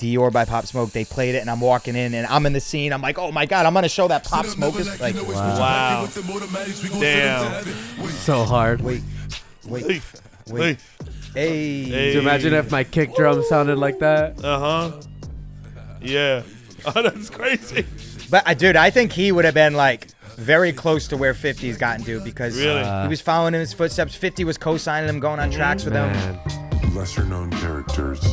Dior by Pop Smoke. They played it, and I'm walking in, and I'm in the scene. I'm like, oh my god, I'm gonna show that Pop Smoke is like, wow, damn, so hard. Wait. Hey. Hey. Could you imagine if my kick drum sounded like that? Yeah. Oh, that's crazy. But dude, I think he would have been like very close to where 50's gotten to because he was following in his footsteps. 50 was co-signing him, going on tracks with him. Lesser known characters.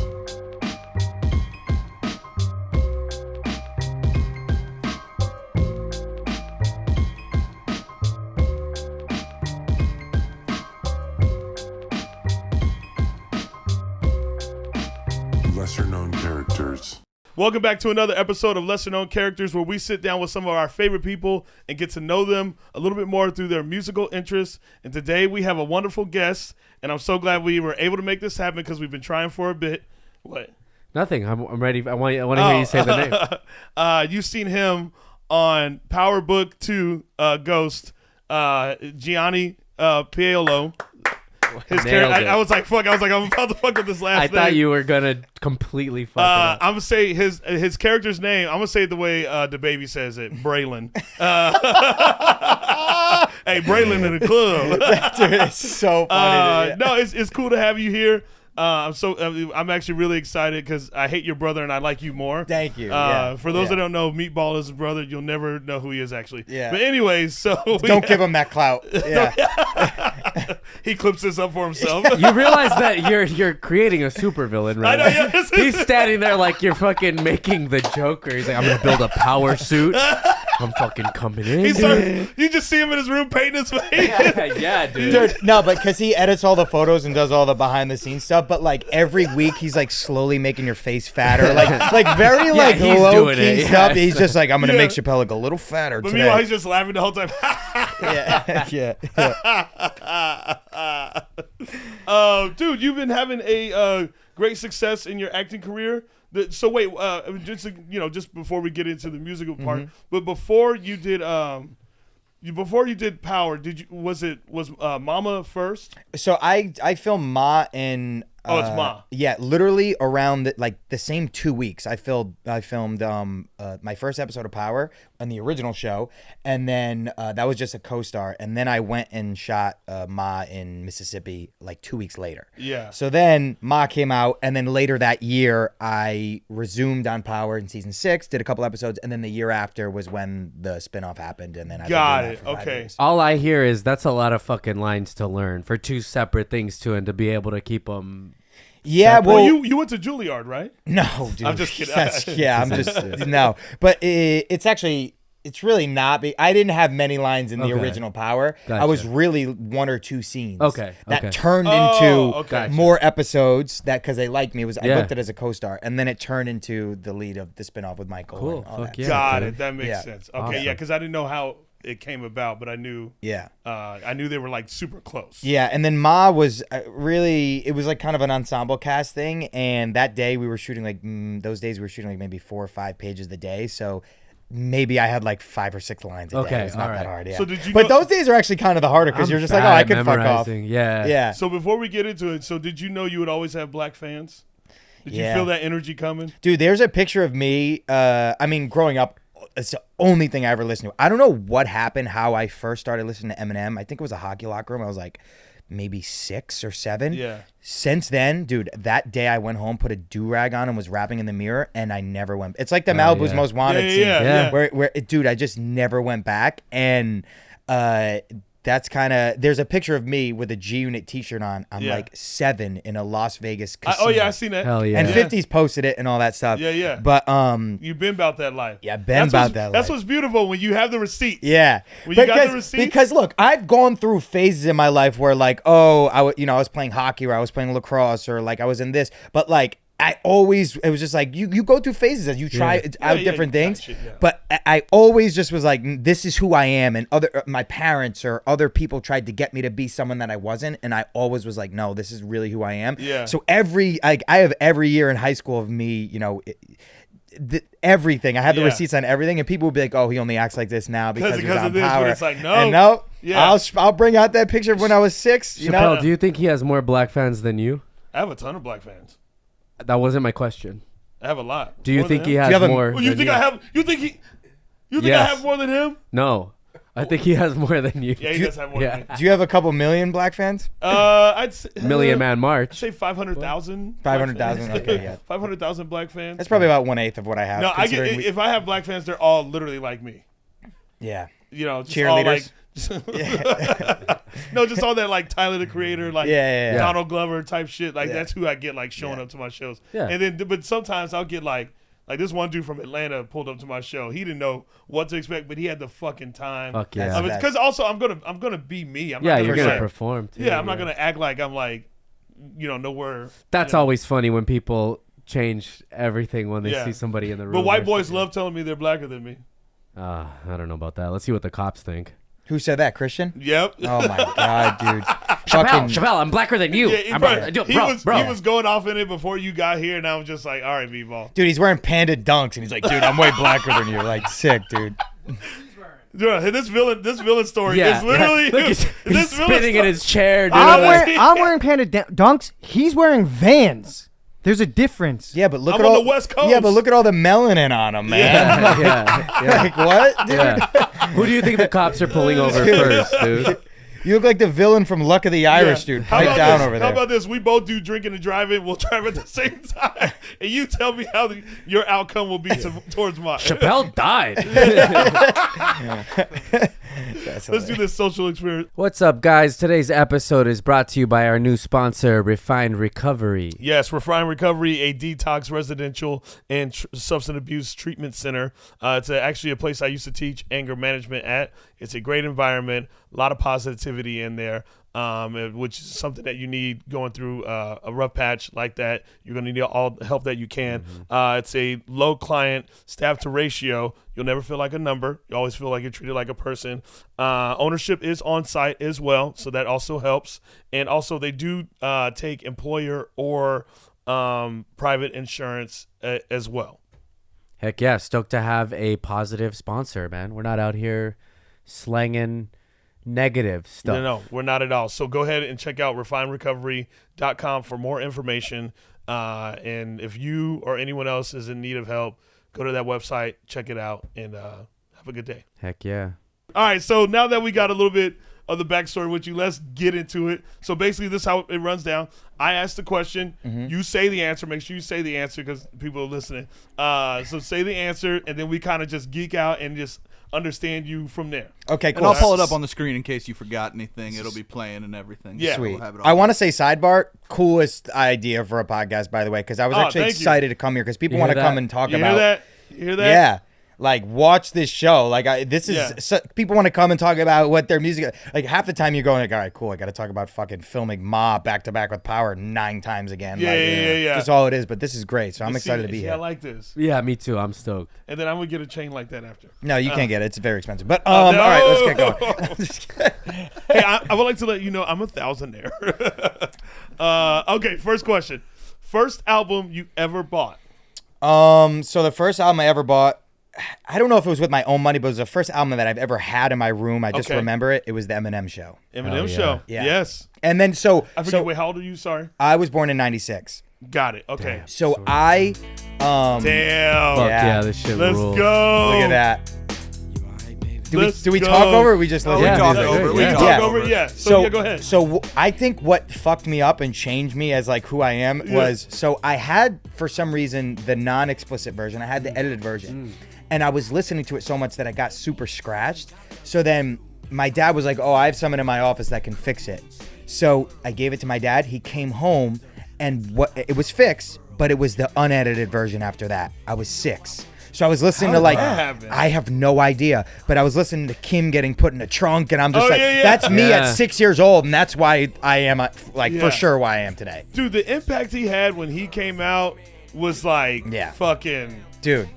Lesser known characters. Welcome back to another episode of Lesser Known Characters, where we sit down with some of our favorite people and get to know them a little bit more through their musical interests. And today we have a wonderful guest, and I'm so glad we were able to make this happen because we've been trying for a bit. What? Nothing. I'm ready. I want to hear you say the name. You've seen him on Power Book 2 Ghost, Gianni Paolo. His character, I was like, fuck. I was like, I'm about to fuck with this last name. I thought you were gonna completely fuck it up. I'm gonna say his character's name. I'm gonna say it the way the baby says it, Braylon. Hey, Braylon in the club. Dude, it's so funny. No, it's cool to have you here. I'm actually really excited because I hate your brother and I like you more. Thank you. For those that don't know, Meatball is his brother. You'll never know who he is actually. Yeah. But anyways, so don't give him that clout. Yeah. He clips this up for himself. You realize that you're creating a supervillain, right? I know. Yeah, He's standing there like you're fucking making the Joker. He's like, I'm gonna build a power suit. I'm fucking coming in. You just see him in his room painting his face. Yeah, dude. No, but because he edits all the photos and does all the behind the scenes stuff, but like every week he's like slowly making your face fatter, like very like he's low doing key it. stuff. Yeah. He's just like, I'm gonna make Chappelle look a little fatter But today. meanwhile, he's just laughing the whole time. yeah. Dude, you've been having a great success in your acting career. So wait, just before we get into the musical part, but before you did Power, was Mama first? So I filmed Ma in. It's Ma. Yeah, literally around the same 2 weeks. I filmed my first episode of Power on the original show, and then that was just a co-star, and then I went and shot Ma in Mississippi like 2 weeks later. Yeah. So then Ma came out, and then later that year I resumed on Power in season 6, did a couple episodes, and then the year after was when the spinoff happened, and then I got it. Okay. All I hear is that's a lot of fucking lines to learn for two separate things too, and to be able to keep them. Yeah, well, you went to Juilliard, right? No, dude. I'm just kidding. I'm just no. But it's really not. I didn't have many lines in the original Power. Gotcha. I was really one or two scenes. That turned into more episodes. That because they liked me. I booked it as a co-star, and then it turned into the lead of the spinoff with Michael. Cool. And all that. Yeah. Got it. That makes sense. Okay, awesome. yeah, because I didn't know how it came about, but I knew. Yeah. I knew they were like super close. Yeah, and then Ma was really. It was like kind of an ensemble cast thing, and that day we were shooting those days we were shooting like maybe 4 or 5 pages a day, so. Maybe I had like 5 or 6 lines a day. It's not that hard. Yeah. So did you? But those days are actually kind of the harder because you're just like, oh, I could fuck off. Yeah. Yeah. So before we get into it, so did you know you would always have black fans? Did you feel that energy coming? Dude, there's a picture of me. Growing up, it's the only thing I ever listened to. I don't know what happened, how I first started listening to Eminem. I think it was a Hockey Locker Room. I was like maybe 6 or 7. Yeah. Since then, dude, that day I went home, put a do-rag on and was rapping in the mirror, and I never went. It's like the Malibu's Most Wanted scene. Yeah. Where dude, I just never went back. And that's kind of, there's a picture of me with a G-Unit t-shirt on. I'm like 7 in a Las Vegas casino. I seen that. Hell yeah. And 50's posted it and all that stuff. Yeah. But you've been about that life. Yeah, been about that life. That's what's beautiful when you have the receipts. Yeah. When you got the receipts. Because look, I've gone through phases in my life where like, I was playing hockey or I was playing lacrosse or like I was in this, but like it was just like you go through phases as you try out different things. But I always just was like, this is who I am, and my parents or other people tried to get me to be someone that I wasn't, and I always was like, no, this is really who I am. Yeah. So I have every year in high school of me, everything. I have the receipts on everything, and people would be like, "Oh, he only acts like this now because he's on of this." Power." But it's like, no, and no, yeah. I'll bring out that picture of when I was 6. Chappelle, know? do you think he has more black fans than you? I have a ton of black fans. That wasn't my question. I have a lot. Do you More think than he him. has you have a- more? Oh, you than think I have? You think he? You think I Yes. have more than him? No, I think he has more than you. Yeah, he does have more Yeah. than me. Do you have a couple million black fans? I'd say, Million Man I'd March. say 500,000. 500,000? Okay, yeah. 500,000 black fans. That's probably about 1/8 of what I have. No, I get considering if I have black fans, they're all literally like me. yeah. You know, just all like. Cheerleaders? No, just all that like Tyler the Creator, like Yeah. Donald Glover type shit. Like Yeah. that's who I get like showing up to my shows. Yeah. And then, but sometimes I'll get like this one dude from Atlanta pulled up to my show. He didn't know what to expect, but he had the fucking time. Fuck yeah. That's- Because also I'm gonna be me. I'm Yeah, not you're gonna, gonna perform too. Yeah, I'm not gonna act like I'm like, nowhere. That's always funny when people change everything when they Yeah. see somebody in the room. But white or boys something. love telling me they're blacker than me. I don't know about that. Let's see what the cops think. Who said that? Christian? Yep. Oh my god, dude. Chappelle, I'm blacker than you. Yeah, I'm bro, blacker- he was going off in it before you got here, and I was just like, all right, B-ball. Dude, he's wearing panda dunks, and he's like, dude, I'm way blacker than you. Like, sick, dude. Dude, this villain story Yeah, is literally Look, he's this villain spinning in story- his chair. Dude. I'm wearing Panda Dunks. He's wearing Vans. There's a difference. Yeah, but look I'm at on all the West Coast. Yeah, but look at all the melanin on him, man. yeah. Like what, dude? Yeah. Who do you think the cops are pulling over first, dude? You look like the villain from Luck of the Irish, dude. How Pipe about down this? over How there. about this? We both do drinking and driving. We'll drive at the same time, and you tell me how your outcome will be towards mine. Chappelle died. Let's do this social experience. What's up, guys? Today's episode is brought to you by our new sponsor, Refined Recovery. Yes, Refined Recovery, a detox residential and substance abuse treatment center. It's actually a place I used to teach anger management at. It's a great environment, a lot of positivity in there, which is something that you need going through a rough patch like that. You're going to need all the help that you can. It's a low client staff to ratio. You'll never feel like a number. You always feel like you're treated like a person. Ownership is on site as well, so that also helps. And also they do take employer or private insurance as well. Heck yeah, stoked to have a positive sponsor, man. We're not out here slanging negative stuff. No, we're not at all. So go ahead and check out refinerecovery.com for more information. And if you or anyone else is in need of help, go to that website, check it out, and have a good day. Heck yeah. All right, so now that we got a little bit of the backstory with you, let's get into it. So basically, this is how it runs down. I ask the question, you say the answer. Make sure you say the answer because people are listening. So say the answer, and then we kind of just geek out and just understand you from there. Okay, And cool. I'll pull it up on the screen in case you forgot anything. It'll be playing and everything. Yeah. So we'll Sweet. have it all I want to say sidebar, coolest idea for a podcast, by the way, because I was actually thank you. excited to come here because people You want to hear come that? and talk You about. hear that? You hear that? Yeah. Like, watch this show. Like, this is Yeah. people want to come and talk about what their music. Like, half the time you're going like, all right, cool. I got to talk about fucking filming Ma back to back with Power 9 times again. Yeah, like, yeah. Just all it is. But this is great, so I'm See, excited to be see, here. I like this. Yeah, me too. I'm stoked. And then I'm going to get a chain like that after. No, you can't get it. It's very expensive. But no. all right, let's get going. Just kidding. Hey, I would like to let you know I'm a thousandaire. Okay, first question. First album you ever bought? So the first album I ever bought, I don't know if it was with my own money, but it was the first album that I've ever had in my room. I just Okay. remember it. It was the Eminem Show. Eminem Oh, yeah. Show. Yeah. Yes. And then I forget. Wait, how old are you? Sorry. I was born in 96. Got it. Okay. So I Damn. Fuck Yeah. yeah, this shit Let's rules. go. look at that. Let's Do we go. talk over it? We just Oh, listen we Yeah. talked Yeah. over. We Yeah. talked Yeah. over. over. Yeah. So yeah, go ahead. So I think what fucked me up and changed me as like who I am was, so I had, for some reason, the non-explicit version. I had the edited version, and I was listening to it so much that I got super scratched. So then my dad was like, "Oh, I have someone in my office that can fix it." So I gave it to my dad. He came home, and it was fixed, but it was the unedited version. After that, I was 6. So I was listening to like, that happen? I have no idea, but I was listening to Kim getting put in a trunk, and I'm just Oh, like, yeah. that's me Yeah. at 6 years old, and that's why I am Yeah. for sure why I am today, Dude, the impact he had when he came out was like Yeah. fucking, dude.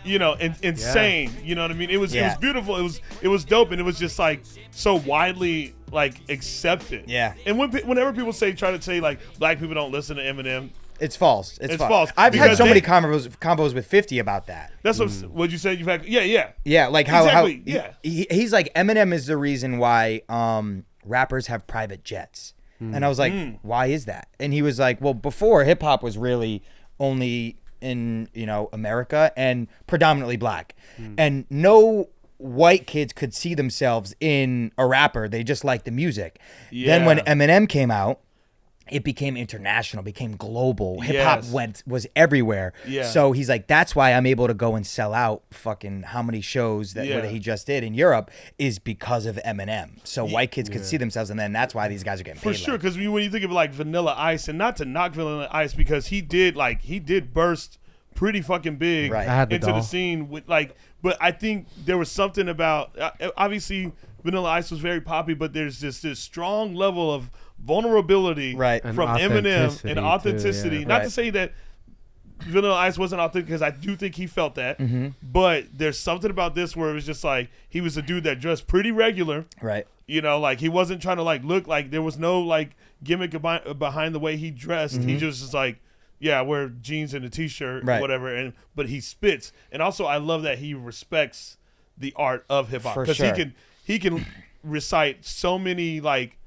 insane. You know what I mean? It was Yeah. beautiful. It was dope, and it was just like so widely like accepted. Yeah. And whenever people try to say like black people don't listen to Eminem, It's false. It's false. I've had because so many they- combos with 50 about that. that's what you said. You've had yeah. Yeah, like how Exactly, yeah. he's like, Eminem is the reason why rappers have private jets, and I was like, why is that? And he was like, well, before hip hop was really only in America and predominantly black, and no white kids could see themselves in a rapper. They just liked the music. Then when Eminem came out, it became international, became global. Hip hop was everywhere. Yeah. So he's like, that's why I'm able to go and sell out fucking how many shows that he just did in Europe is because of Eminem. So white kids could see themselves, and then that's why these guys are getting paid. For sure, because when you think of like Vanilla Ice, and not to knock Vanilla Ice, because he did burst pretty fucking big Right. I had the into doll. the scene with but I think there was something about obviously Vanilla Ice was very poppy, but there's just this strong level of vulnerability Right. from And Eminem authenticity, and too, authenticity. yeah. Not to Right. say that Vanilla Ice wasn't authentic, because I do think he felt that, Mm-hmm. but there's something about this where it was just like he was a dude that dressed pretty regular. Right. Like he wasn't trying to like look like there was no like gimmick behind the way he dressed. He just was like, yeah, I wear jeans and a t-shirt, Right. whatever. But he spits, and also I love that he respects the art of hip hop, For because sure. he can recite so many like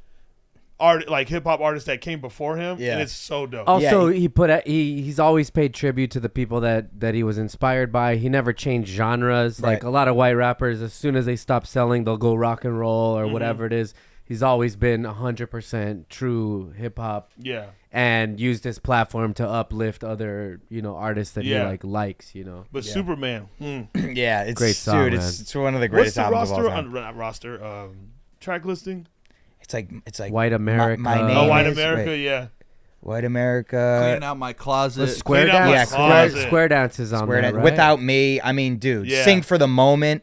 hip hop artists that came before him, Yeah. and it's so dope. Also, Yeah, he's always paid tribute to the people that he was inspired by. He never changed genres. Right. Like a lot of white rappers, as soon as they stop selling, they'll go rock and roll or whatever it is. He's always been 100% true hip hop Yeah, and used his platform to uplift other, artists that Yeah. he likes, but Superman. Yeah, it's Great song, dude. man. It's one of the What's greatest the albums of all roster? time. Not roster. Track listing. It's like White America. My name Oh, White is- America. wait. Yeah. White America. Cleaning out my closet. Square Clean out Dance. my Yeah, closet. Square Dance is on Square there, Dance. right? Without Me. I mean, dude, Yeah. Sing for the Moment.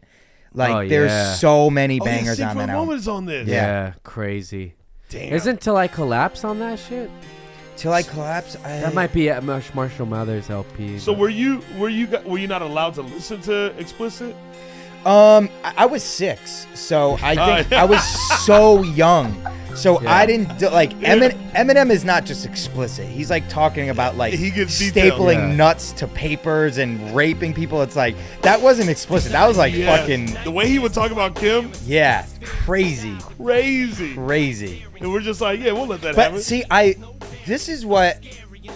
Like, Oh, there's yeah. so many Oh, yeah, bangers Sing on for that a album. Moment is on this. Yeah, crazy. Damn. Isn't Till I Collapse on that shit? Till I Collapse. That might be at Marshall Mathers LP. So but- were you not allowed to listen to explicit? I was 6, so I think yeah. I was so young. So Yeah. I didn't like Eminem is not just explicit. He's like talking about like He gets detailed. stapling Yeah. nuts to papers and raping people. It's like that wasn't explicit. That was like Yeah. fucking The way he would talk about Kim, crazy, crazy. crazy. And we're just like, yeah, we'll let that happen. But see, this is what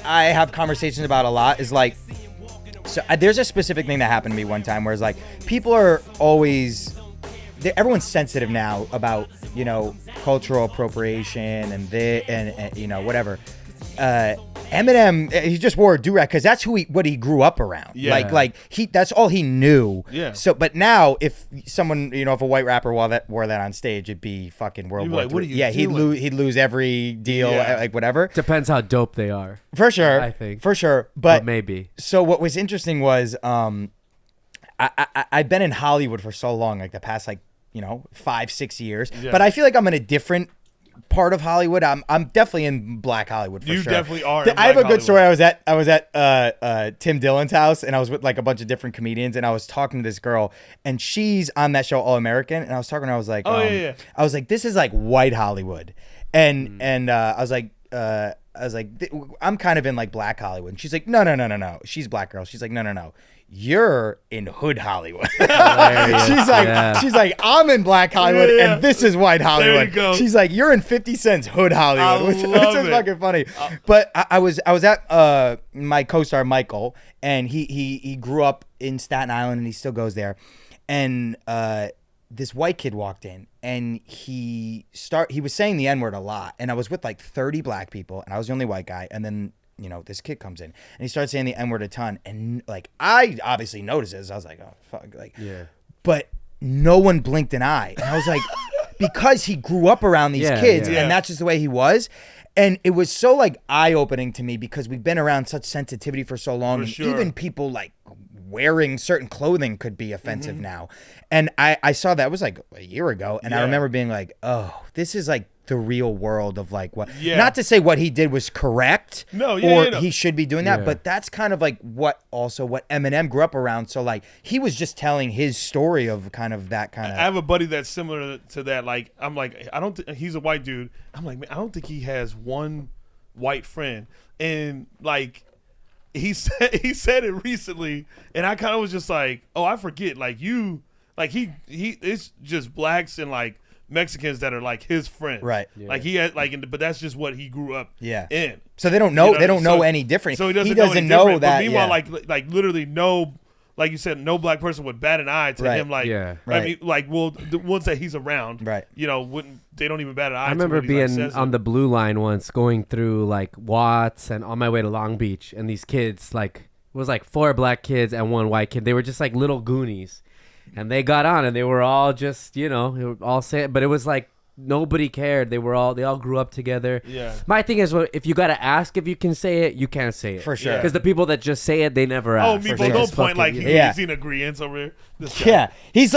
I have conversations about a lot is like, so there's a specific thing that happened to me one time where it's like people are always, everyone's sensitive now about cultural appropriation and whatever. Eminem, he just wore a do-rag because that's what he grew up around. Yeah. Like that's all he knew. Yeah. So, but now if someone, if a white rapper wore that on stage, it'd be fucking World You'd be War like, what III. are you Yeah, doing? he'd lose every deal, Yeah. like whatever. Depends how dope they are. For sure, I think. for sure. But But maybe. so what was interesting was I've been in Hollywood for so long, like the past 5-6 years. Yeah. But I feel like I'm in a different part of Hollywood. I'm definitely in Black Hollywood for You sure. definitely are in I have Black a good story. Hollywood. I was at Tim Dillon's house, and I was with like a bunch of different comedians, and I was talking to this girl, and she's on that show All American, and I was talking to her, I was like, Oh, yeah. I was like, this is like white Hollywood, and I was like, I'm kind of in like Black Hollywood. And she's like, no. She's a black girl. She's like, no. You're in Hood Hollywood. she's like, I'm in Black Hollywood, Yeah. and this is white Hollywood. go. She's like, you're in 50 Cent's Hood Hollywood, which love is it. fucking funny. But I was at my co-star Michael, and he grew up in Staten Island, and he still goes there. And this white kid walked in, and he was saying the N-word a lot, and I was with like 30 black people, and I was the only white guy, and then this kid comes in, and he starts saying the N-word a ton, and like I obviously noticed this. I was like, oh fuck, like Yeah. but no one blinked an eye, and I was like, because he grew up around these Yeah, kids, yeah. and that's just the way he was. And it was so like eye-opening to me because we've been around such sensitivity for so long, For and sure. even people like wearing certain clothing could be offensive Mm-hmm. now. And I saw that, it was like a year ago, and I Yeah. remember being like, oh, this is like the real world of like what, Yeah. not to say what he did was correct, No, or no. he should be doing that, Yeah. but that's kind of like what Eminem grew up around. So like he was just telling his story of kind of that kind I of. have a buddy that's similar to that. Like, I'm like, I don't. He's a white dude. I'm like, man, I don't think he has one white friend. And like, he said it recently, and I kind of was just like, oh, I forget. Like he it's just blacks and like Mexicans that are like his friends. Right. Like he had but that's just what he grew up Yeah. in. So they don't know. You They don't know so- any different. So he doesn't, doesn't know, any different. that. But meanwhile, yeah. like literally no, like you said, no black person would bat an eye to Right. him. Like, Yeah. I Right. mean, like, well, the ones that he's around, Right. You know, they don't even bat an eye. I remember to when he, like, being says on it. the blue line once, going through like Watts and on my way to Long Beach, and these kids, like, it was like 4 black kids and 1 white kid. They were just like little Goonies, and they got on, and they were all just, they were all saying, but it was like nobody cared. They all grew up together. Yeah. My thing is, if you gotta ask if you can say it, you can't say it For sure. Because the people that just say it, they never ask. Oh, They Meatball, just don't point fucking, like Yeah. he's in agreement over here. This guy. Yeah, he's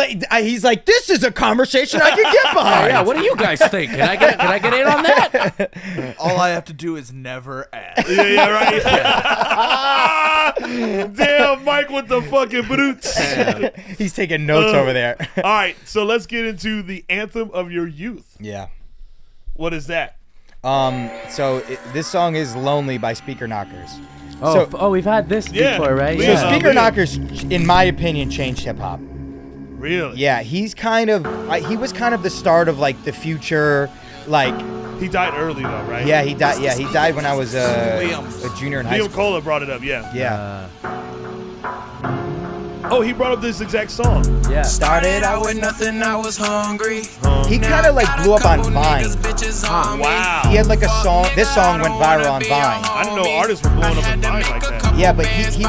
like, this is a conversation I can get behind. Yeah, what do you guys think? Can I get in on that? All I have to do is never ask. Yeah, right. Damn, Mike with the fucking boots. He's taking notes over there. All right, so let's get into the anthem of your youth. Yeah. What is that? This song is "Lonely" by Speaker Knockers. Oh, So- we've had this Yeah. before, right? Yeah. So Speaker Liam. Knockers, in my opinion, changed hip hop. Really? Yeah, he was kind of the start of like the future, like He died early though, right? yeah, he died. Yeah, he died when I was a junior in high Liam school. Cola brought it up. Yeah. Yeah. Oh, he brought up this exact song. Yeah. Started out with nothing, I was hungry. He kind of like blew up on Vine. Wow. He had like a song. This song went viral on Vine. I didn't know artists were blowing up on Vine like that. Yeah, but he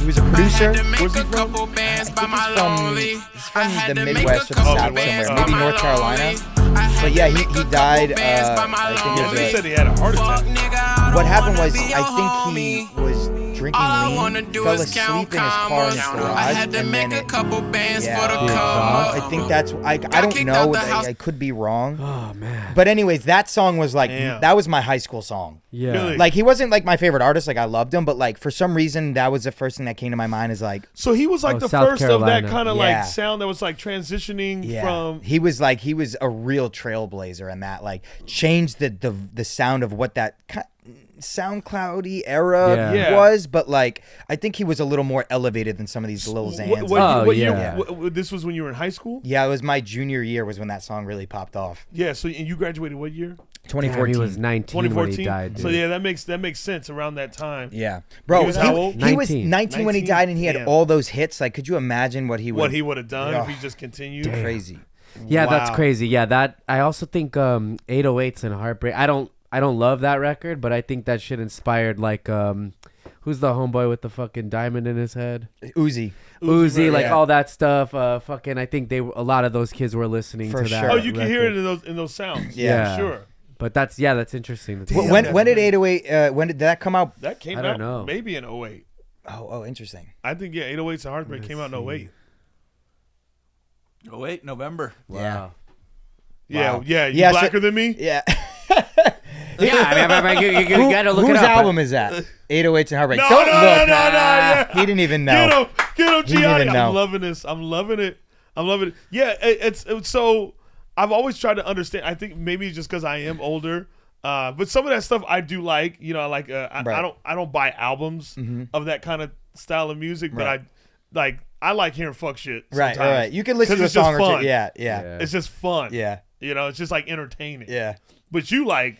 was a producer. Where's he from? He's from the Midwest or the South somewhere, maybe North Carolina. But yeah, he died. I think Yeah, it they was said he had a heart attack. what happened was I think he was drinking lean, fell asleep in his car in his garage, and then I think that's I don't know. I could be wrong. Oh man. But anyways, that song was like Damn. that was my high school song. Yeah. Really? Like he wasn't like my favorite artist. Like I loved him, but like for some reason that was the first thing that came to my mind. Is like So he was like Oh, the South first of Carolina. that kind of Yeah. like sound that was like transitioning yeah, from. he was a real trailblazer, and that like changed the sound of what that SoundCloudy era Yeah. was. But like I think he was a little more elevated than some of these Lil Xans. What year? yeah. This was when you were in high school. Yeah, it was my junior year was when that song really popped off. Yeah. So and you graduated what year? 2014. He was 19 when he 2014. died. So dude. yeah, that makes sense around that time. Yeah, bro. He was how old? He was 19. 19 when he 19? died, and he had Damn. all those hits. Like, could you imagine what he would? What he would have done if Yeah. he just continued. Crazy. Yeah, that's Wow. crazy. Yeah, that I also think 808s and Heartbreak. I don't love that record, but I think that shit inspired like who's the homeboy with the fucking diamond in his head? Uzi. Uzi, like yeah. all that stuff. Fucking, I think a lot of those kids were listening For to that. sure. Oh, you can hear it record. in those sounds. Yeah. For sure. But that's interesting. That's When did 808? When did that come out? That came I don't out know. maybe in 08. Oh, interesting. I think 808s and Heartbreak came out in 08. Oh wait, November. wow. Yeah, Wow. yeah. You Yeah, so- blacker than me? Yeah. Yeah, I mean, you gotta look Whose it up. album is that? 808s and Heartbreak. No, Don't no, look. no, no, yeah. He didn't even know. Get him, didn't Gianni. even know. I'm loving this. I'm loving it. Yeah, it's so. I've always tried to understand. I think maybe just because I am older, but some of that stuff I do like. You know, I like. Right. I don't buy albums of that kind of style of music, Right. but I like hearing fuck shit. Right, sometimes. right. You can listen 'Cause to a it's just song or fun. two. Yeah. It's just fun. Yeah. You know, it's just like entertaining. Yeah. But you liked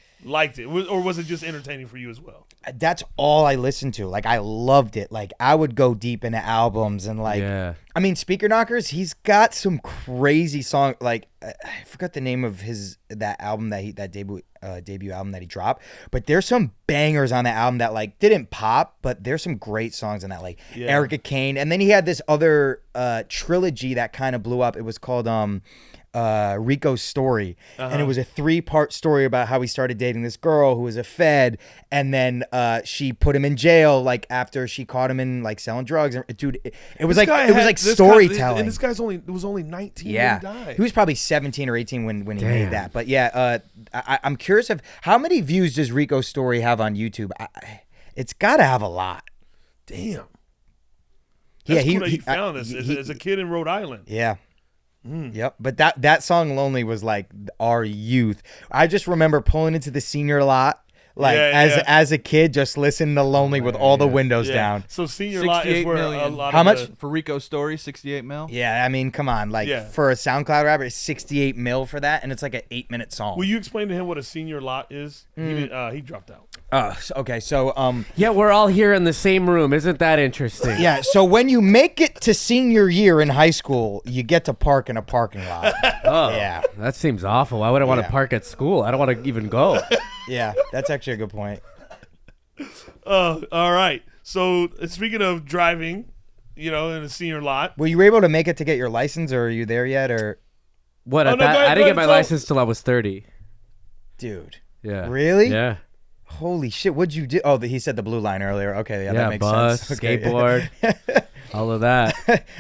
it, or was it just entertaining for you as well? That's all I listened to. Like I loved it. Like I would go deep into albums and like Yeah. I mean Speaker Knockers, he's got some crazy song like I forgot the name of that album that debut album that he dropped, but there's some bangers on that album that like didn't pop, but there's some great songs on that like Yeah. Erica Kane, and then he had this other trilogy that kind of blew up. It was called Rico's Story, and it was a 3-part story about how he started dating this girl who was a Fed, and then she put him in jail like after she caught him in like selling drugs. Dude, it was like storytelling. And this guy's was only 19 Yeah, when he died. he was probably 17 or 18 when he made Damn. that. But yeah, I'm curious of how many views does Rico's Story have on YouTube? It's got to have a lot. Damn. Yeah, That's cool that you found this he- as a kid in Rhode Island. Yeah. Yep. But that song "Lonely" was like our youth. I just remember pulling into the senior lot Like Yeah, as a kid, just listening to Lonely with all the windows Yeah. down. So senior lot is 68 where a million. lot How of much? For Rico's Story, 68 mil. Yeah, I mean, come on, like Yeah. for a SoundCloud rapper, it's 68 mil for that, and it's like an 8-minute song. Will you explain to him what a senior lot is? He dropped out. Okay, so Yeah, we're all here in the same room. Isn't that interesting? yeah, so when you make it to senior year in high school, you get to park in a parking lot. Oh, Yeah. That seems awful. Why would I want to Yeah. park at school? I don't want to even go. Yeah, that's actually a good point. All right. So speaking of driving, in a senior lot. Were you able to make it to get your license, or are you there yet, or What? Oh, at no, that, go ahead, I didn't go get my ahead. So- license till I was 30. dude? Yeah. Really? Yeah. Holy shit! What'd you do? Oh, he said the blue line earlier. Okay, yeah, that makes bus, sense. Okay. skateboard, all of that.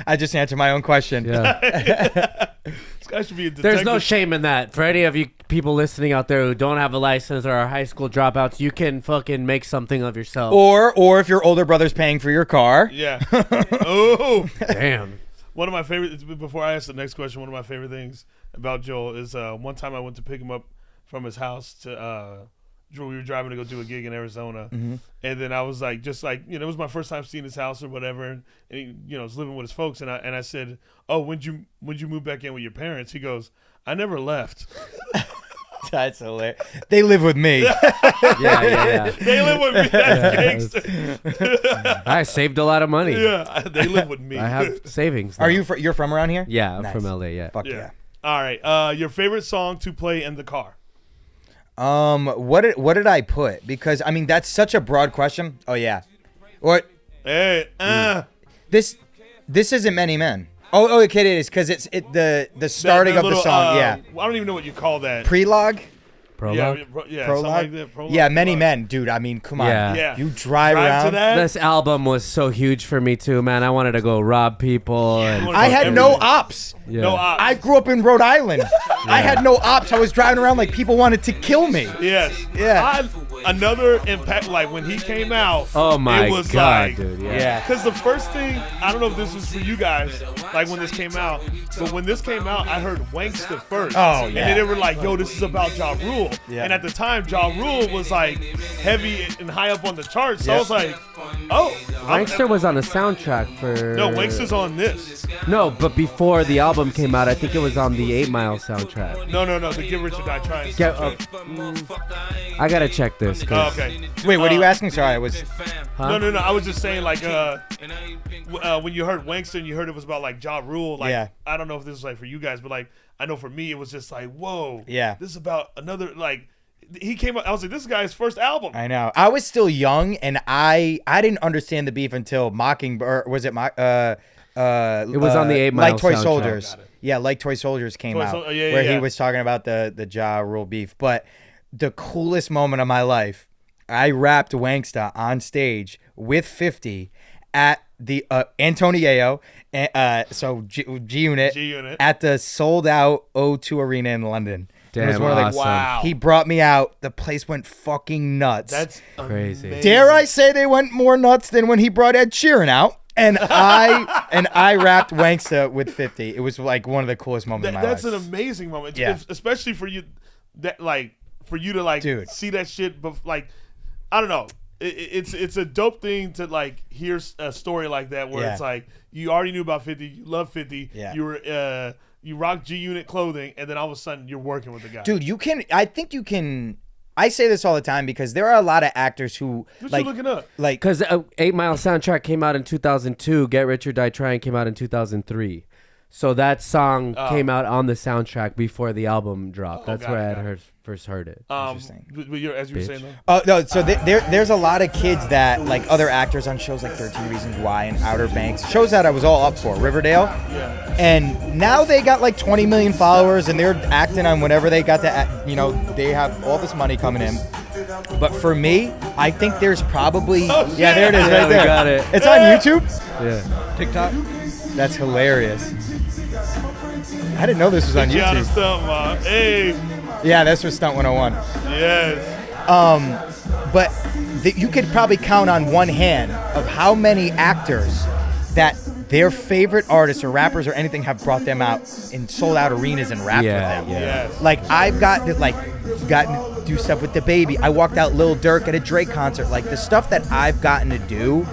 I just answered my own question. Yeah. This guy should be a detective. There's no shame in that. For any of you people listening out there who don't have a license or are high school dropouts, you can fucking make something of yourself. Or if your older brother's paying for your car. Yeah. Oh. Damn. One of my favorite. Before I ask the next question, one of my favorite things about Joel is one time I went to pick him up from his house to. We were driving to go do a gig in Arizona, and then I was like, it was my first time seeing his house or whatever, and he, was living with his folks, and I said, "Oh, when'd you move back in with your parents?" He goes, "I never left." That's hilarious. They live with me. Yeah. They live with me. That's gangster. I saved a lot of money. Yeah, they live with me. I have savings. Are now. you're from around here? Yeah, I'm Nice. from LA. Yeah. Fuck yeah. Yeah. All right. Your favorite song to play in the car? What did I put? Because I mean that's such a broad question. Oh yeah. What Hey, this isn't Many Men. Oh okay it is because it's the starting that of the little, song. Yeah. I don't even know what you call that. Prelogue. Prologue. Yeah, Prologue. something like that. Prologue. Yeah, Many Men, dude. I mean, come on. Yeah. Yeah. You drive to around. that. This album was so huge for me too, man. I wanted to go rob people. And wanna I fuck had no everything. ops. yeah. No ops. I grew up in Rhode Island. I had no ops. I was driving around like people wanted to kill me. Yes. Yeah. Another impact, like when he came out. Oh my it was god, like, dude. Yeah. Yeah. Because the first thing, I don't know if this was for you guys, like when this came out, but when this came out, I heard Wanksta first. Oh, And yeah. then they were like, yo, this is about Ja Rule. Yeah. And at the time, Ja Rule was like heavy and high up on the charts. So I Yeah. was like, oh. Wankster was on the soundtrack for. No, Wanksta's on this. No, but before the album came out, I think it was on the 8 Mile soundtrack. No, the Get Rich or Die Trying. Get, soundtrack. I gotta check this. Oh, 'cause- okay. Wait, what are you asking? Sorry, I was. Huh? No. I was just saying, like, when you heard Wankster and you heard it was about like Ja Rule, like, Yeah. I don't know if this was like for you guys, but like, I know for me, it was just like, whoa, Yeah. this is about another like. He came out. I was like, this guy's first album. I know. I was still young, and I didn't understand the beef until Mockingbird. Was it it was on the 8 Mile Like Toy soundtrack. Soldiers. Got it. Yeah, Like Toy Soldiers came Toy out, Sol- yeah, where yeah. he was talking about the Ja Rule beef. But the coolest moment of my life, I rapped Wanksta on stage with 50 at the Antonio, so G Unit G-Unit. at the sold out O2 Arena in London. It was Damn, one of the- awesome. Wow. He brought me out. The place went fucking nuts. That's Crazy. amazing. Dare I say they went more nuts than when he brought Ed Sheeran out? And I rapped Wanksta with 50. It was like one of the coolest moments of my That's life. an amazing moment. Yeah. Especially for you, that like for you to like Dude. see that shit. But like, I don't know. It's a dope thing to like hear a story like that where Yeah. it's like you already knew about 50, you love 50, Yeah. you were you rock G Unit clothing, and then all of a sudden you're working with the guy. Dude, I think you can. I say this all the time because there are a lot of actors who what like you looking up? like Because 8 Mile soundtrack came out in 2002. Get Rich or Die Trying came out in 2003. So that song came out on the soundtrack before the album dropped. That's got where it, I got first heard it. Interesting. But as you were saying though. Oh no! So there's a lot of kids that like other actors on shows like 13 Reasons Why and Outer Banks, shows that I was all up for, Riverdale, Yeah. and now they got like 20 million followers and they're acting on whenever they got to, they have all this money coming in. But for me, I think there's probably yeah, there it is, Yeah, right we there. got it. It's on YouTube. Yeah. TikTok. That's hilarious. I didn't know this was on Gianna YouTube. Stuntman. Hey, Yeah, this was Stunt 101. yes. But you could probably count on one hand of how many actors that their favorite artists or rappers or anything have brought them out and sold out arenas and rapped with them. Yes. Like I've gotten to do stuff with the baby. I walked out Lil Durk at a Drake concert. Like the stuff that I've gotten to do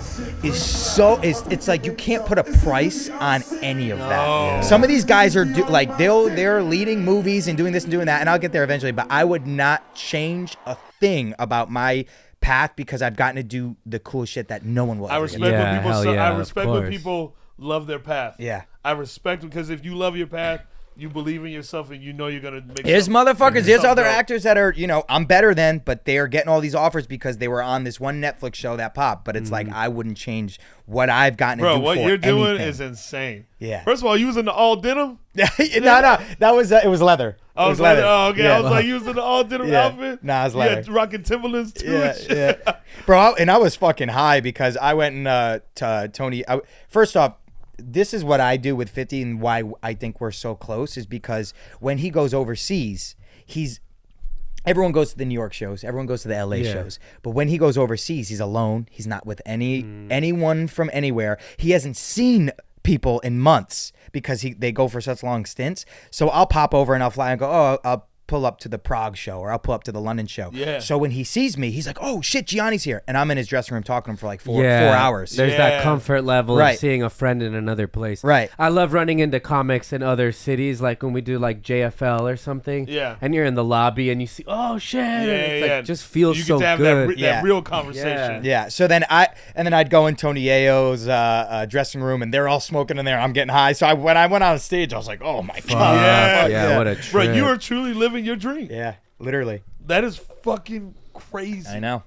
is it's like you can't put a price on any of that. Some of these guys are they're leading movies and doing this and doing that, and I'll get there eventually. But I would not change a thing about my path because I've gotten to do the cool shit that no one will. I ever respect get. Yeah, when people. hell I yeah, respect of when course. people love their path. Yeah. I respect because if you love your path, you believe in yourself and you know you're gonna make. There's motherfuckers. There's other dope. actors that are, I'm better than, but they are getting all these offers because they were on this one Netflix show that popped. But it's like I wouldn't change what I've gotten to Bro, do what for you're doing anything. is insane. Yeah. First of all, you was in the all denim. no, that was it was leather. I It was like, leather. oh, okay. Yeah. I was like, you was in the all denim Yeah. outfit. Nah, it was You had leather. rocking Timberlands too. Yeah, and shit. yeah. Bro, and I was fucking high because I went and to Tony. First off, this is what I do with 50 and why I think we're so close is because when he goes overseas, everyone goes to the New York shows, everyone goes to the LA shows. But when he goes overseas, he's alone. He's not with anyone from anywhere. He hasn't seen people in months because they go for such long stints. So I'll pop over and I'll fly and go, I'll pull up to the Prague show or I'll pull up to the London show. Yeah. So when he sees me, he's like, oh shit, Gianni's here. And I'm in his dressing room talking to him for like 4 Yeah, hours. There's Yeah. that comfort level Right. of seeing a friend in another place. Right. I love running into comics in other cities, like when we do like JFL or something. Yeah. And you're in the lobby and you see, oh shit, and it's yeah. like just feels you so get to have good. that Yeah. real conversation. Yeah. So then I'd go in Tony Yayo's dressing room and they're all smoking in there. I'm getting high. So when I went on stage, I was like, oh my God. Yeah. yeah, what a Bro, trip. you are truly living your dream. Yeah, literally. That is fucking crazy. I know.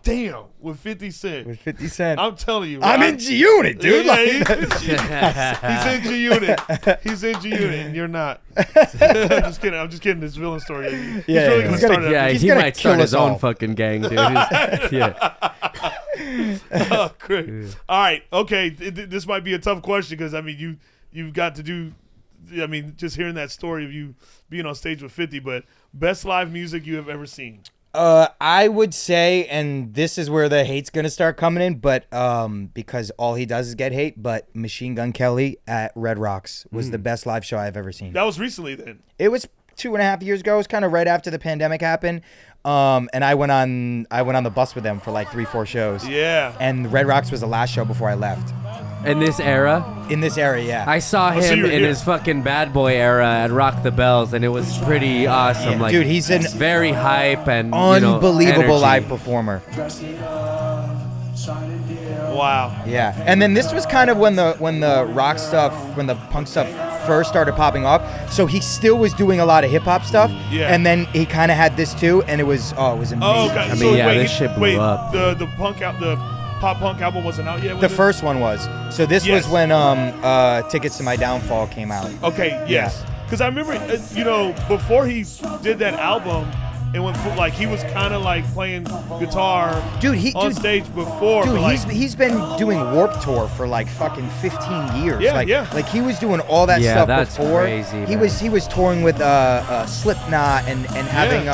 Damn, with 50 Cent. With 50 Cent. I'm telling you. I'm in G-Unit, dude. Yeah, Like, he's in G-Unit. He's in G-Unit, and you're not. I'm just kidding. This villain story. He's Yeah, really yeah. gonna He's start gonna- it. yeah, He's he gonna might start kill his us own all. fucking gang, dude. Yeah. Oh, great. All right. Okay. This might be a tough question because I mean you've got to do. I mean, just hearing that story of you being on stage with 50, but best live music you have ever seen. I would say, and this is where the hate's gonna start coming in, but because all he does is get hate. But Machine Gun Kelly at Red Rocks was the best live show I've ever seen. That was recently then. It was 2.5 years ago. It was kind of right after the pandemic happened. And I went on the bus with them for like 3-4 shows. Yeah. And Red Rocks was the last show before I left. In this era, In this area, yeah. I saw Oh, so him you were in here. his fucking bad boy era at Rock the Bells, and it was pretty awesome. Yeah, like, dude, he's an very hype and Unbelievable energy. live performer. Wow. Yeah. And then this was kind of when the rock stuff, when the punk stuff first started popping off. So he still was doing a lot of hip hop stuff. Yeah. And then he kind of had this too, and it was amazing. Oh, okay. I so mean, yeah, wait, this shit blew up. The pop punk album wasn't out yet. Was The it? first one was. So this Yes. was when Tickets to My Downfall came out. Okay. Yes. Because I remember, before he did that album, and when like he was kind of like playing guitar, on stage before. Dude, but, like, he's been doing Warped Tour for like fucking 15 years. Yeah, like, yeah. Like he was doing all that Yeah, stuff that's before. crazy, He man. was touring with Slipknot and having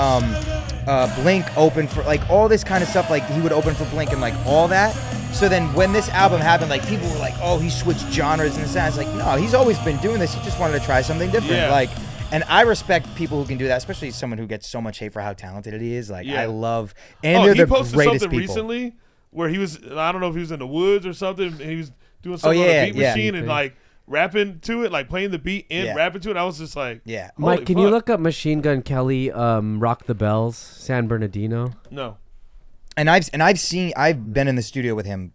Blink open for like all this kind of stuff. Like he would open for Blink and like all that. So then when this album happened, like people were like, "Oh, he switched genres and this." And I was like, "No, he's always been doing this. He just wanted to try something different." Yeah. Like. And I respect people who can do that, especially someone who gets so much hate for how talented he is. Like, Yeah. I love, and oh, they're he the posted greatest something people. recently where he was. I don't know if he was in the woods or something. And he was doing something yeah, on a beat yeah. machine and like rapping to it, like playing the beat and Yeah. rapping to it. I was just like, Yeah. holy Mike, can you fuck. look up Machine Gun Kelly, Rock the Bells, San Bernardino? No. And I've been in the studio with him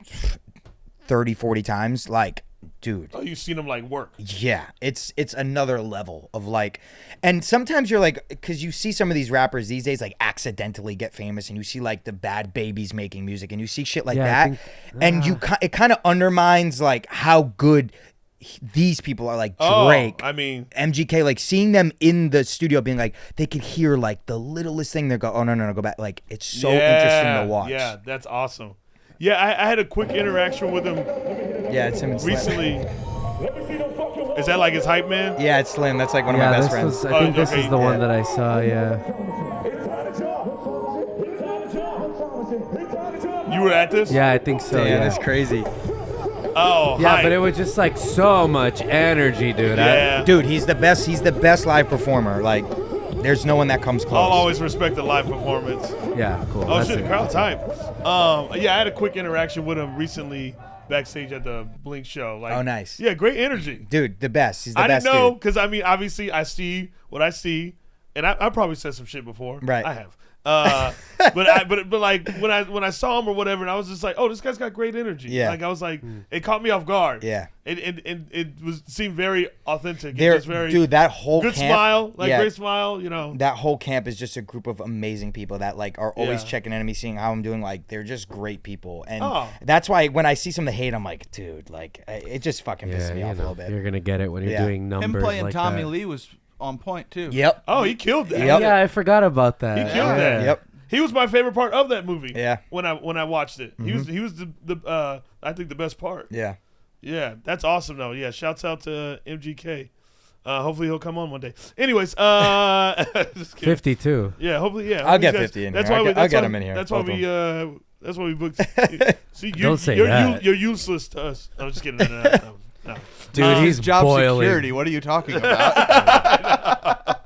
30, 40 times. Like, dude, Oh, you've seen him like work. yeah, it's another level of like, and sometimes you're like, because you see some of these rappers these days like accidentally get famous, and you see like the Bad Babies making music, and you see shit like Yeah, I that, think- and it kind of undermines like how good these people are. Like Drake, Oh, I mean, MGK, like seeing them in the studio being like, they could hear like the littlest thing. They go, oh no, go back. Like it's so interesting to watch. Yeah, that's awesome. Yeah, I had a quick interaction with him Yeah, it's him and Slim. recently. Is that like his hype man? Yeah, it's Slim. That's like one of my best this friends. was, I think this okay, is the one yeah. that I saw, yeah. You were at this? Yeah, I think so, Damn, yeah. that's crazy. Oh, Yeah, hype. but it was just like so much energy, dude. Yeah. Dude, he's the best. He's the best live performer. Like, there's no one that comes close. I'll always respect the live performance. Yeah, cool. Oh That's shit, it. the crowd's hype. Yeah, I had a quick interaction with him recently backstage at the Blink show. Like, Oh, nice. Yeah, great energy. Dude, the best. He's the I best. didn't know dude. because I mean, obviously, I see what I see, and I probably said some shit before. Right. I have. But like when I saw him or whatever, and I was just like, oh, this guy's got great energy. Yeah. Like I was like, it caught me off guard. Yeah. It seemed very authentic. It There, was very dude, that whole good camp, smile, like yeah, great smile. You know. that whole camp is just a group of amazing people that like are always Yeah. checking in on me, seeing how I'm doing. Like, they're just great people, and Oh. that's why when I see some of the hate, I'm like, dude, like it just fucking pisses me you off a know, little bit. You're gonna get it when you're Yeah. doing numbers Him playing like Tommy that. Lee was on point too. Yep. Oh, he killed that. Yep. Yeah, I forgot about that. He killed that. Yep. He was my favorite part of that movie. Yeah. When I watched it, he was the I think the best part. Yeah. Yeah, that's awesome though. Yeah, shouts out to MGK. Hopefully he'll come on one day. Anyways, just kidding. 52. Yeah, hopefully, yeah. I'll get Guys- 50 in that's here. Why I'll that's get why- him in here, That's why both that's why we booked. See, Don't say you're, that. you're useless to us. I'm just kidding. No. Dude, he's Job boiling. security. What are you talking about?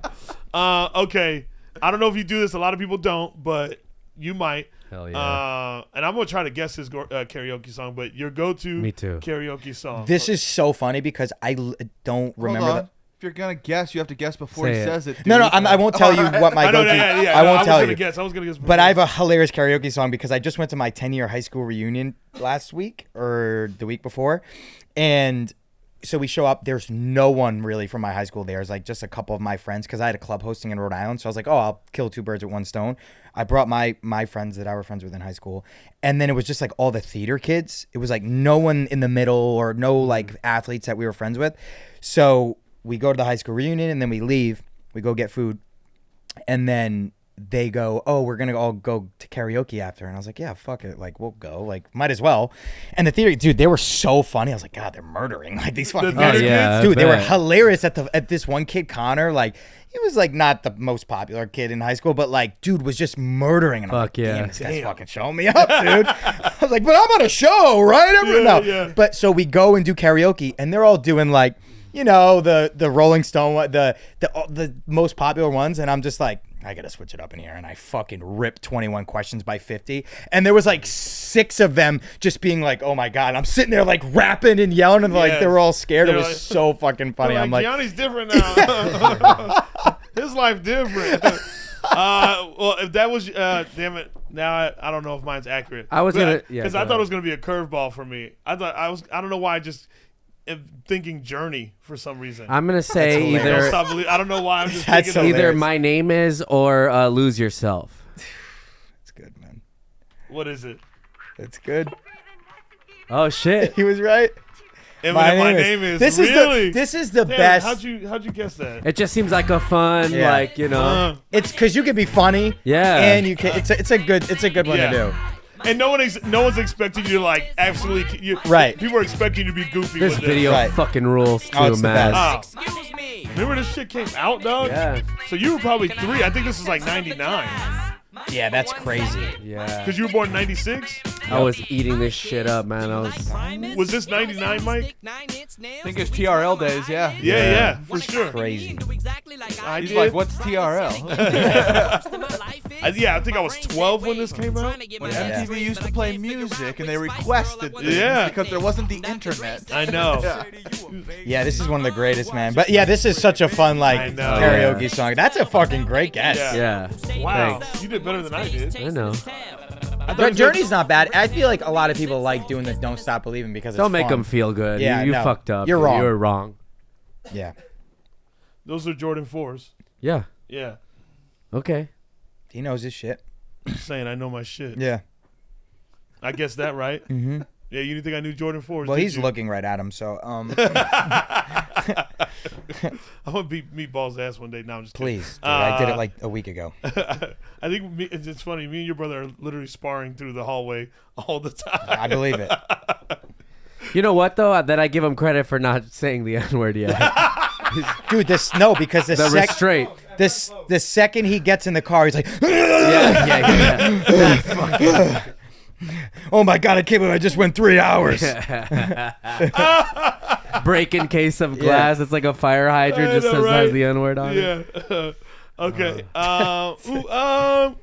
Okay. I don't know if you do this. A lot of people don't, but you might. Hell yeah. And I'm gonna try to guess his karaoke song, but your go-to Me too. karaoke song. This is so funny because I don't remember Hold on. that. If you're gonna guess, you have to guess before Say he it. says it. No, no, dude. I won't tell you what my I know go-to. that. Yeah, I won't was tell gonna you. Guess. I was gonna guess. But I have a hilarious karaoke song because I just went to my 10-year high school reunion last week or the week before. And so we show up. There's no one really from my high school there. It's like just a couple of my friends because I had a club hosting in Rhode Island. So I was like, oh, I'll kill two birds with one stone. I brought my friends that I were friends with in high school. And then it was just like all the theater kids. It was like no one in the middle or no like athletes that we were friends with. So we go to the high school reunion and then we leave. We go get food. And then they go, oh, we're going to all go to karaoke after. And I was like, yeah, fuck it. Like, we'll go. Like, might as well. And the theater, dude, they were so funny. I was like, God, they're murdering. Like, these fucking theater guys. yeah, I Dude, they were bet. hilarious at this one kid, Connor. Like, he was, like, not the most popular kid in high school, but, like, dude was just murdering. And I'm Fuck like, yeah. damn, this guy's fucking showing me up, dude. I was like, but I'm on a show, right? Yeah. But so we go and do karaoke, and they're all doing, like, you know, the Rolling Stone, the most popular ones. And I'm just like, I gotta switch it up in here, and I fucking ripped 21 Questions by 50, and there was like 6 of them just being like, "Oh my god!" I'm sitting there like rapping and yelling, and like Yes. they were all scared. It They're was like- so fucking funny. I'm like, Gianni's different now. His life different. Well, if that was, damn it, now I don't know if mine's accurate. I was gonna- yeah, because go I thought ahead. it was gonna be a curveball for me. I don't know why I just am thinking Journey for some reason. I'm gonna say That's hilarious. either I don't know why I'm just That's thinking so of either hilarious. My Name Is or Lose Yourself. "It's good, man. what is it? It's good." Oh shit. He was right. Eminem, my name is This really. is the Damn, best. How'd you guess that? It just seems like a fun, Yeah. like, you know. It's because you can be funny. Yeah. And you can. It's a good one Yeah. to do. And no one's expecting you to like absolutely. Right. People are expecting you to be goofy This with video Right. fucking rules too, Oh, it's the man. best. Oh. Remember this shit came out, dog? Yeah. So you were probably 3. I think this was like 99. Yeah, that's crazy. Yeah. Because you were born in 96? I was eating this shit up, man. I was. Was this 99, Mike? I think it's TRL days. Yeah. Yeah, for sure. Crazy. I He's did. like, "What's TRL?" I think I was 12 when this came out. When MTV used to play music and they requested things Yeah. because there wasn't the internet. I know. Yeah, this is one of the greatest, man. But yeah, this is such a fun like I know. karaoke song. That's a fucking great guess. Yeah. Yeah. Wow. Thanks. You did better than I did. I know. I thought But you Journey's not bad. I feel like a lot of people like doing the "Don't Stop Believing" because it's Don't make fun. them feel good. Yeah, you no. fucked up. You're wrong. You were wrong. Yeah, those are Jordan 4s. Yeah. Yeah. Okay. he knows his shit. Just saying, I know my shit. Yeah. I guessed that right. Mm-hmm. Yeah, you didn't think I knew Jordan 4s? Well, did he's you? looking right at him. So, I'm gonna beat Meatball's ass one day. No, I'm just kidding. please, dude, I did it like a week ago. I think it's funny. Me and your brother are literally sparring through the hallway all the time. I believe it. You know what though? That I give him credit for not saying the N word yet. Dude, because The restraint. the second he gets in the car, he's like, Yeah. Oh my God, I can't believe I just went 3 hours. Breaking case of glass. It's like a fire hydrant. I Just know, says right? has the N word on it. Yeah. Okay.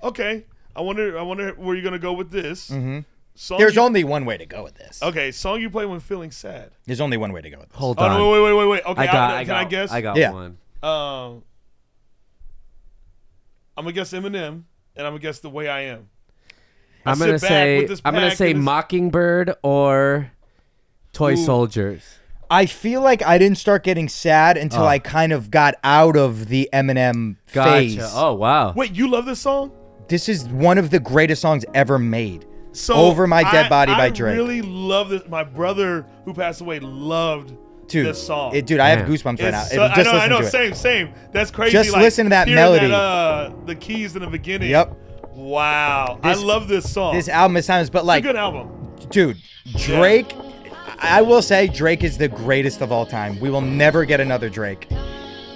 Okay. I wonder where you're gonna go with this. Mm-hmm. Song There's you- only one way to go with this. Okay, song you play when feeling sad. There's only one way to go with this. Hold Oh on. no, wait. Okay, I can I guess? I got Yeah. one. I'm gonna guess Eminem, and I'm gonna guess The Way I Am. I I'm gonna sit back say with this I'm gonna pack say and this- Mockingbird or Toy Ooh. Soldiers. I feel like I didn't start getting sad until I kind of got out of the Eminem phase. Gotcha. Oh wow. Wait, you love this song? This is one of the greatest songs ever made. So Over My Dead Body by Drake. I really love this. My brother who passed away loved Dude, this song. Dude, I have Damn. goosebumps right now. It's Just I listen know, to it. same. That's crazy. Just like, listen to that hearing melody. The keys in the beginning. Yep. Wow. This- I love this song. This album is timeless, but it's like, a good album. dude, Drake, I will say Drake is the greatest of all time. We will never get another Drake.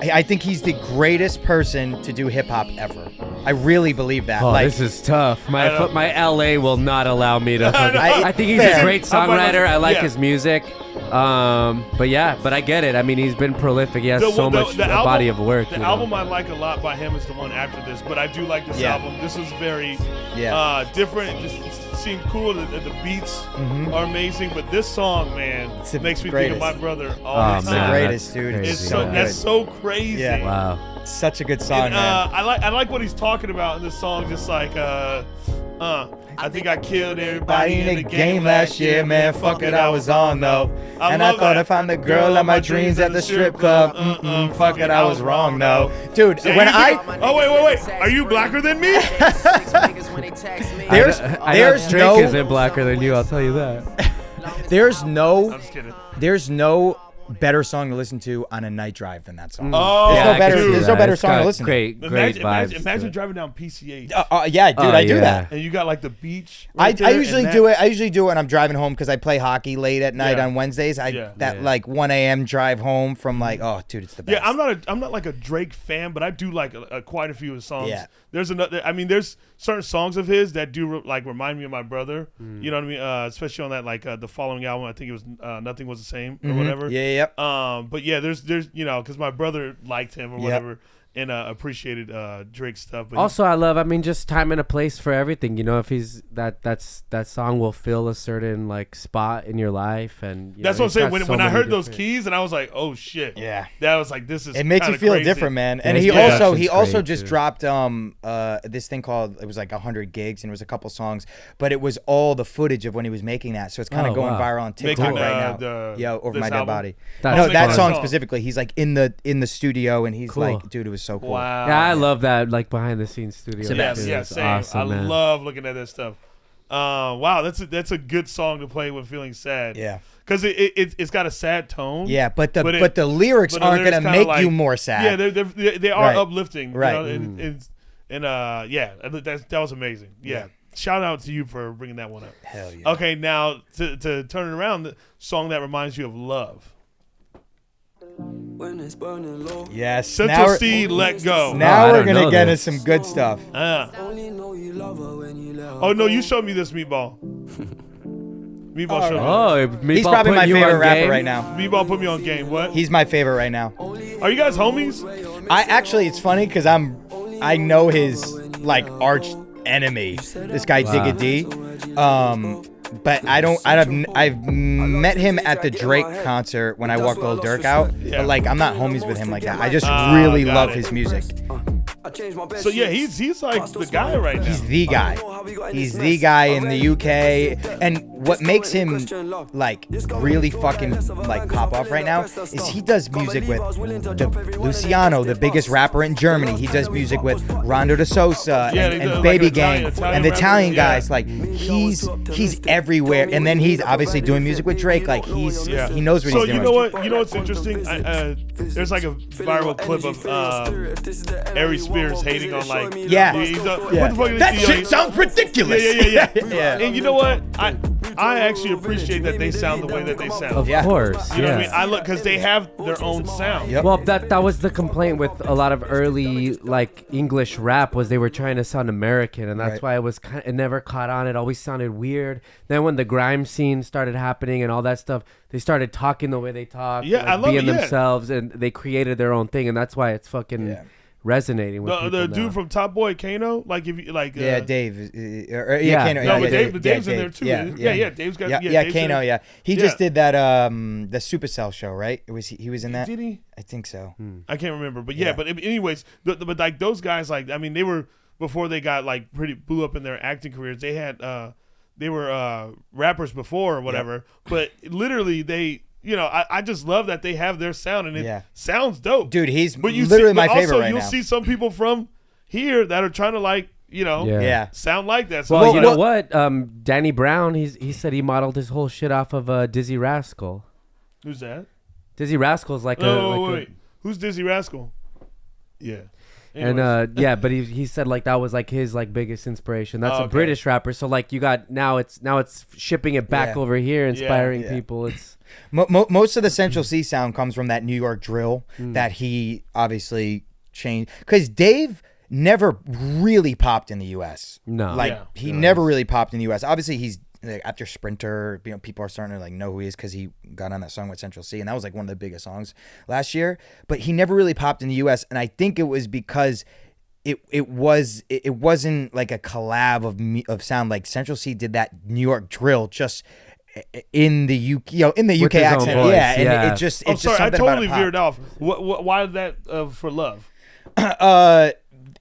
I think he's the greatest person to do hip hop ever. I really believe that. Oh, like, this is tough. I know. My LA will not allow me to. I- I think he's fair. a great I'm about to- songwriter. I like yeah. his music. But I get it. I mean, he's been prolific. He has so much body of work. The you know? album I like a lot by him is the one after this, but I do like this Yeah. album. This was very Yeah. different. It seemed cool. The beats are amazing, but this song, man, It's the makes me greatest. think of my brother all Oh, the it's the time. man, greatest, that's dude. crazy. It's It's so so, good. that's so crazy. Yeah. Wow. Such a good song, And, man. I like what he's talking about in this song. Just like, I think I killed everybody in the game last year, man. Fuck it, I was on though. And I thought I found the girl of my dreams at the strip club. Fuck it, I was wrong though. Dude, Yeah, when you I think- oh wait, are you blacker than me? there's Drake no isn't blacker than you. I'll tell you that. there's I'm no just kidding. there's no better song to listen to on a night drive than that song. Oh, There's no I better- can see there's no that. better It's song to got listen to. Great Imagine, vibes. imagine to it. driving down PCH Yeah, dude, Oh, I do yeah. that. and you got like the beach. I Right there, usually and do it. I usually do it when I'm driving home because I play hockey late at night Yeah. on Wednesdays. Yeah. That like 1 a.m. drive home from like, oh, dude, it's the best. Yeah, I'm not like a Drake fan, but I do like quite a few of his songs. Yeah. There's another. I mean, there's certain songs of his that do like remind me of my brother. You know what I mean? Especially on that like the following album. I think it was Nothing Was the Same or whatever. Yeah, But yeah, there's you know, because my brother liked him or Yep. whatever and appreciated Drake stuff. But Also, I love. I mean, just time and a place for everything. You know, if he's that song will fill a certain like spot in your life, and you that's know, what I'm saying. he's got When I so heard many those different- keys, and I was like, oh shit. Yeah. That was like, this is. it makes you kinda feel crazy. different, man. And his he production's also great, just too. dropped this thing called, it was like 100 gigs and it was a couple songs, but it was all the footage of when he was making that. So it's kind of Oh, going wow. viral on TikTok Making, right the- now. Over this My Dead album? Body. That's No, fun. that song Song. specifically. He's like in the studio and he's Cool. like, dude, it was so cool. Wow. Yeah, I love that like behind the scenes studio. the best. too. Yeah, It's same. awesome, I man. love looking at that stuff. Wow, that's a good song to play when feeling sad. Yeah. because it's got a sad tone. Yeah, but the But the lyrics but the aren't lyrics gonna kinda make like- you more sad. Yeah, they are Right. uplifting. Right. You know, and yeah, that was amazing. Yeah. Shout out to you for bringing that one up. Hell yeah. Okay, now to turn it around, the song that reminds you of love. When it's burning low. Yes. Central C, Let Go. Now Oh, I we're don't gonna know get this. into some good stuff. Only know you love her when you let her Oh no, you showed me this, Meatball. Meatball showed me. Oh, He's probably my favorite rapper right now. Meatball put me on game. What? He's my favorite right now. Are you guys homies? I actually, it's funny because I know his like arch enemy, this guy Digga D. But I've met him at the Drake concert when I walked Lil Durk out. Yeah. But like I'm not homies with him like that. I just Ah, really got love it. his music. So yeah, he's like the guy right now. He's the guy. He's the guy in the UK. And what makes him like really fucking like pop off right now is he does music with Luciano, the biggest rapper in Germany. He does music with Rondo de Sosa Yeah, and, they do, like, Baby Italian Gang rappers, and the Italian yeah. guys. Like he's everywhere. And then he's obviously doing music with Drake. Like he knows what So he's doing. you know what? You know what's interesting? There's like a viral clip of Ari Spears hating on like Yeah. he's Yeah. what the fuck is That he- shit sounds ridiculous. Yeah. Yeah. And you know what? I actually appreciate that they sound the way that they sound. Of Yeah. course, You know yeah. what I mean? I look because they have their own sound. Yep. Well, that was the complaint with a lot of early like English rap was they were trying to sound American, and that's Right. why it never caught on. It always sounded weird. Then when the grime scene started happening and all that stuff, they started talking the way they talk, Yeah, I love being it, yeah. themselves, and they created their own thing, and that's why it's fucking Yeah. resonating with The people dude now. from Top Boy Kano, like if you like. Yeah, Dave. Yeah. Kano, No, yeah, but Dave, Dave's in Dave. there too. Yeah, Yeah, Dave's got. Yeah, Dave's in Kano. it. Yeah, he Yeah. just did that. The Supercell show, right? He was in that. Did he? I think so. I can't remember, but yeah. Yeah. But anyways, but like those guys, like I mean, they were before they got like pretty blew up in their acting careers. They had they were rappers before or whatever. But literally, they I just love that they have their sound and it Yeah. sounds dope, Dude, he's But you literally see, my but favorite also, right you'll now. see some people from here that are trying to like Yeah. Yeah. sound like that. So Well, it's you like- know what? Danny Brown, he said he modeled his whole shit off of Dizzy Rascal. Who's that? Dizzy Rascal's like Oh, a wait. Who's Dizzy Rascal? Yeah. and Anyways. yeah, but he said like that was like his like biggest inspiration. That's Oh, a okay. British rapper, so like you got now it's shipping it back Yeah. over here, inspiring Yeah. people. It's Most of the Central C sound comes from that New York drill that he obviously changed. Because Dave never really popped in the U.S. No. like Yeah. he never really popped in the U.S. Obviously, he's like, after Sprinter, people are starting to like know who he is because he got on that song with Central C, and that was like one of the biggest songs last year. But he never really popped in the U.S. And I think it was because it wasn't like a collab of sound. Like Central C did that New York drill just in the UK, in the With UK his own accent, voice, yeah, and yeah. it just Oh, it's sorry, just I something totally about it veered off. Why is that for love?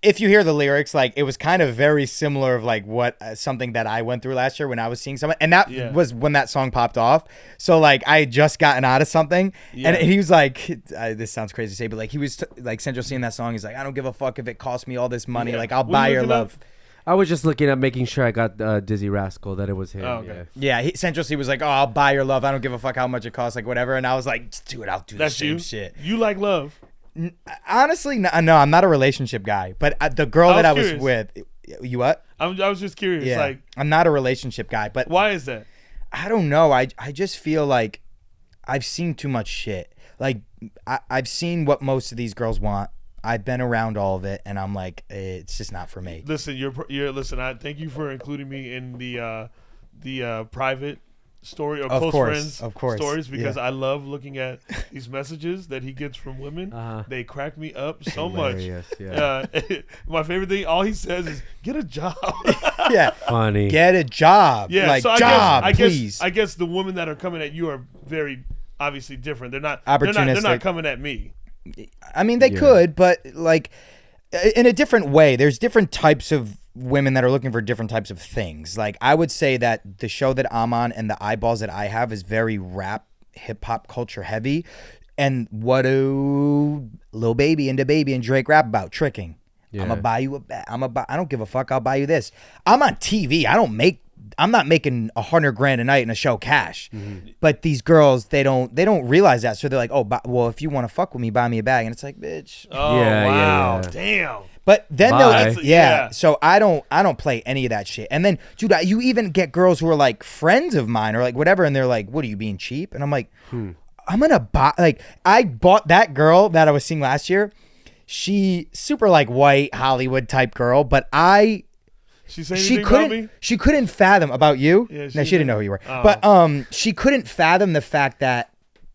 If you hear the lyrics, like it was kind of very similar of like what something that I went through last year when I was seeing someone, and that Yeah. was when that song popped off. So like I had just gotten out of something, Yeah. and he was like, this sounds crazy to say, but like he was like Central C in that song. He's like, I don't give a fuck if it costs me all this money. Yeah. Like I'll What buy you your looking up? love. I was just looking at making sure I got Dizzy Rascal that it was him. Oh, okay. Yeah. Yeah, Central C was like, oh, I'll buy your love. I don't give a fuck how much it costs, like whatever. And I was like, dude, I'll do That's the same you. shit. You like love? Honestly, no, I'm not a relationship guy, but the girl I that I was was with, you what? I was just curious. Yeah, Like, I'm not a relationship guy, but why is that? I don't know. I just feel like I've seen too much shit. Like I've seen what most of these girls want. I've been around all of it, and I'm like, it's just not for me. Listen, listen. I thank you for including me in the private story or Of close course, friends of course, stories because yeah. I love looking at these messages that he gets from women. Uh-huh. They crack me up so much. Hilarious, yeah. My favorite thing, all he says is "get a job." Yeah, Funny. get a job. Yeah, like so job, I please. guess I guess the women that are coming at you are very obviously different. They're not Opportunistic. coming at me. I mean, they Yeah. could, but like in a different way. There's different types of women that are looking for different types of things. Like I would say that the show that I'm on and the eyeballs that I have is very rap, hip hop culture heavy. And what do Lil Baby and DaBaby and Drake rap about? Tricking. Yeah. I'm gonna buy you I don't give a fuck. I'll buy you this. I'm on TV. I'm not making $100,000 a night in a show cash. But these girls, they don't realize that. So they're like, oh, well, if you want to fuck with me, buy me a bag. And it's like, bitch. Oh Yeah, yeah, wow, yeah. damn. But then Bye. they'll, Yeah. So I don't play any of that shit. And then, dude, you even get girls who are like friends of mine or like whatever, and they're like, "What are you being cheap?" And I'm like, I'm gonna buy. Like, I bought that girl that I was seeing last year. She super like white Hollywood type girl, but She say she anything about me? couldn't fathom about you. Yeah, No, she didn't know who you were. Oh. But she couldn't fathom the fact that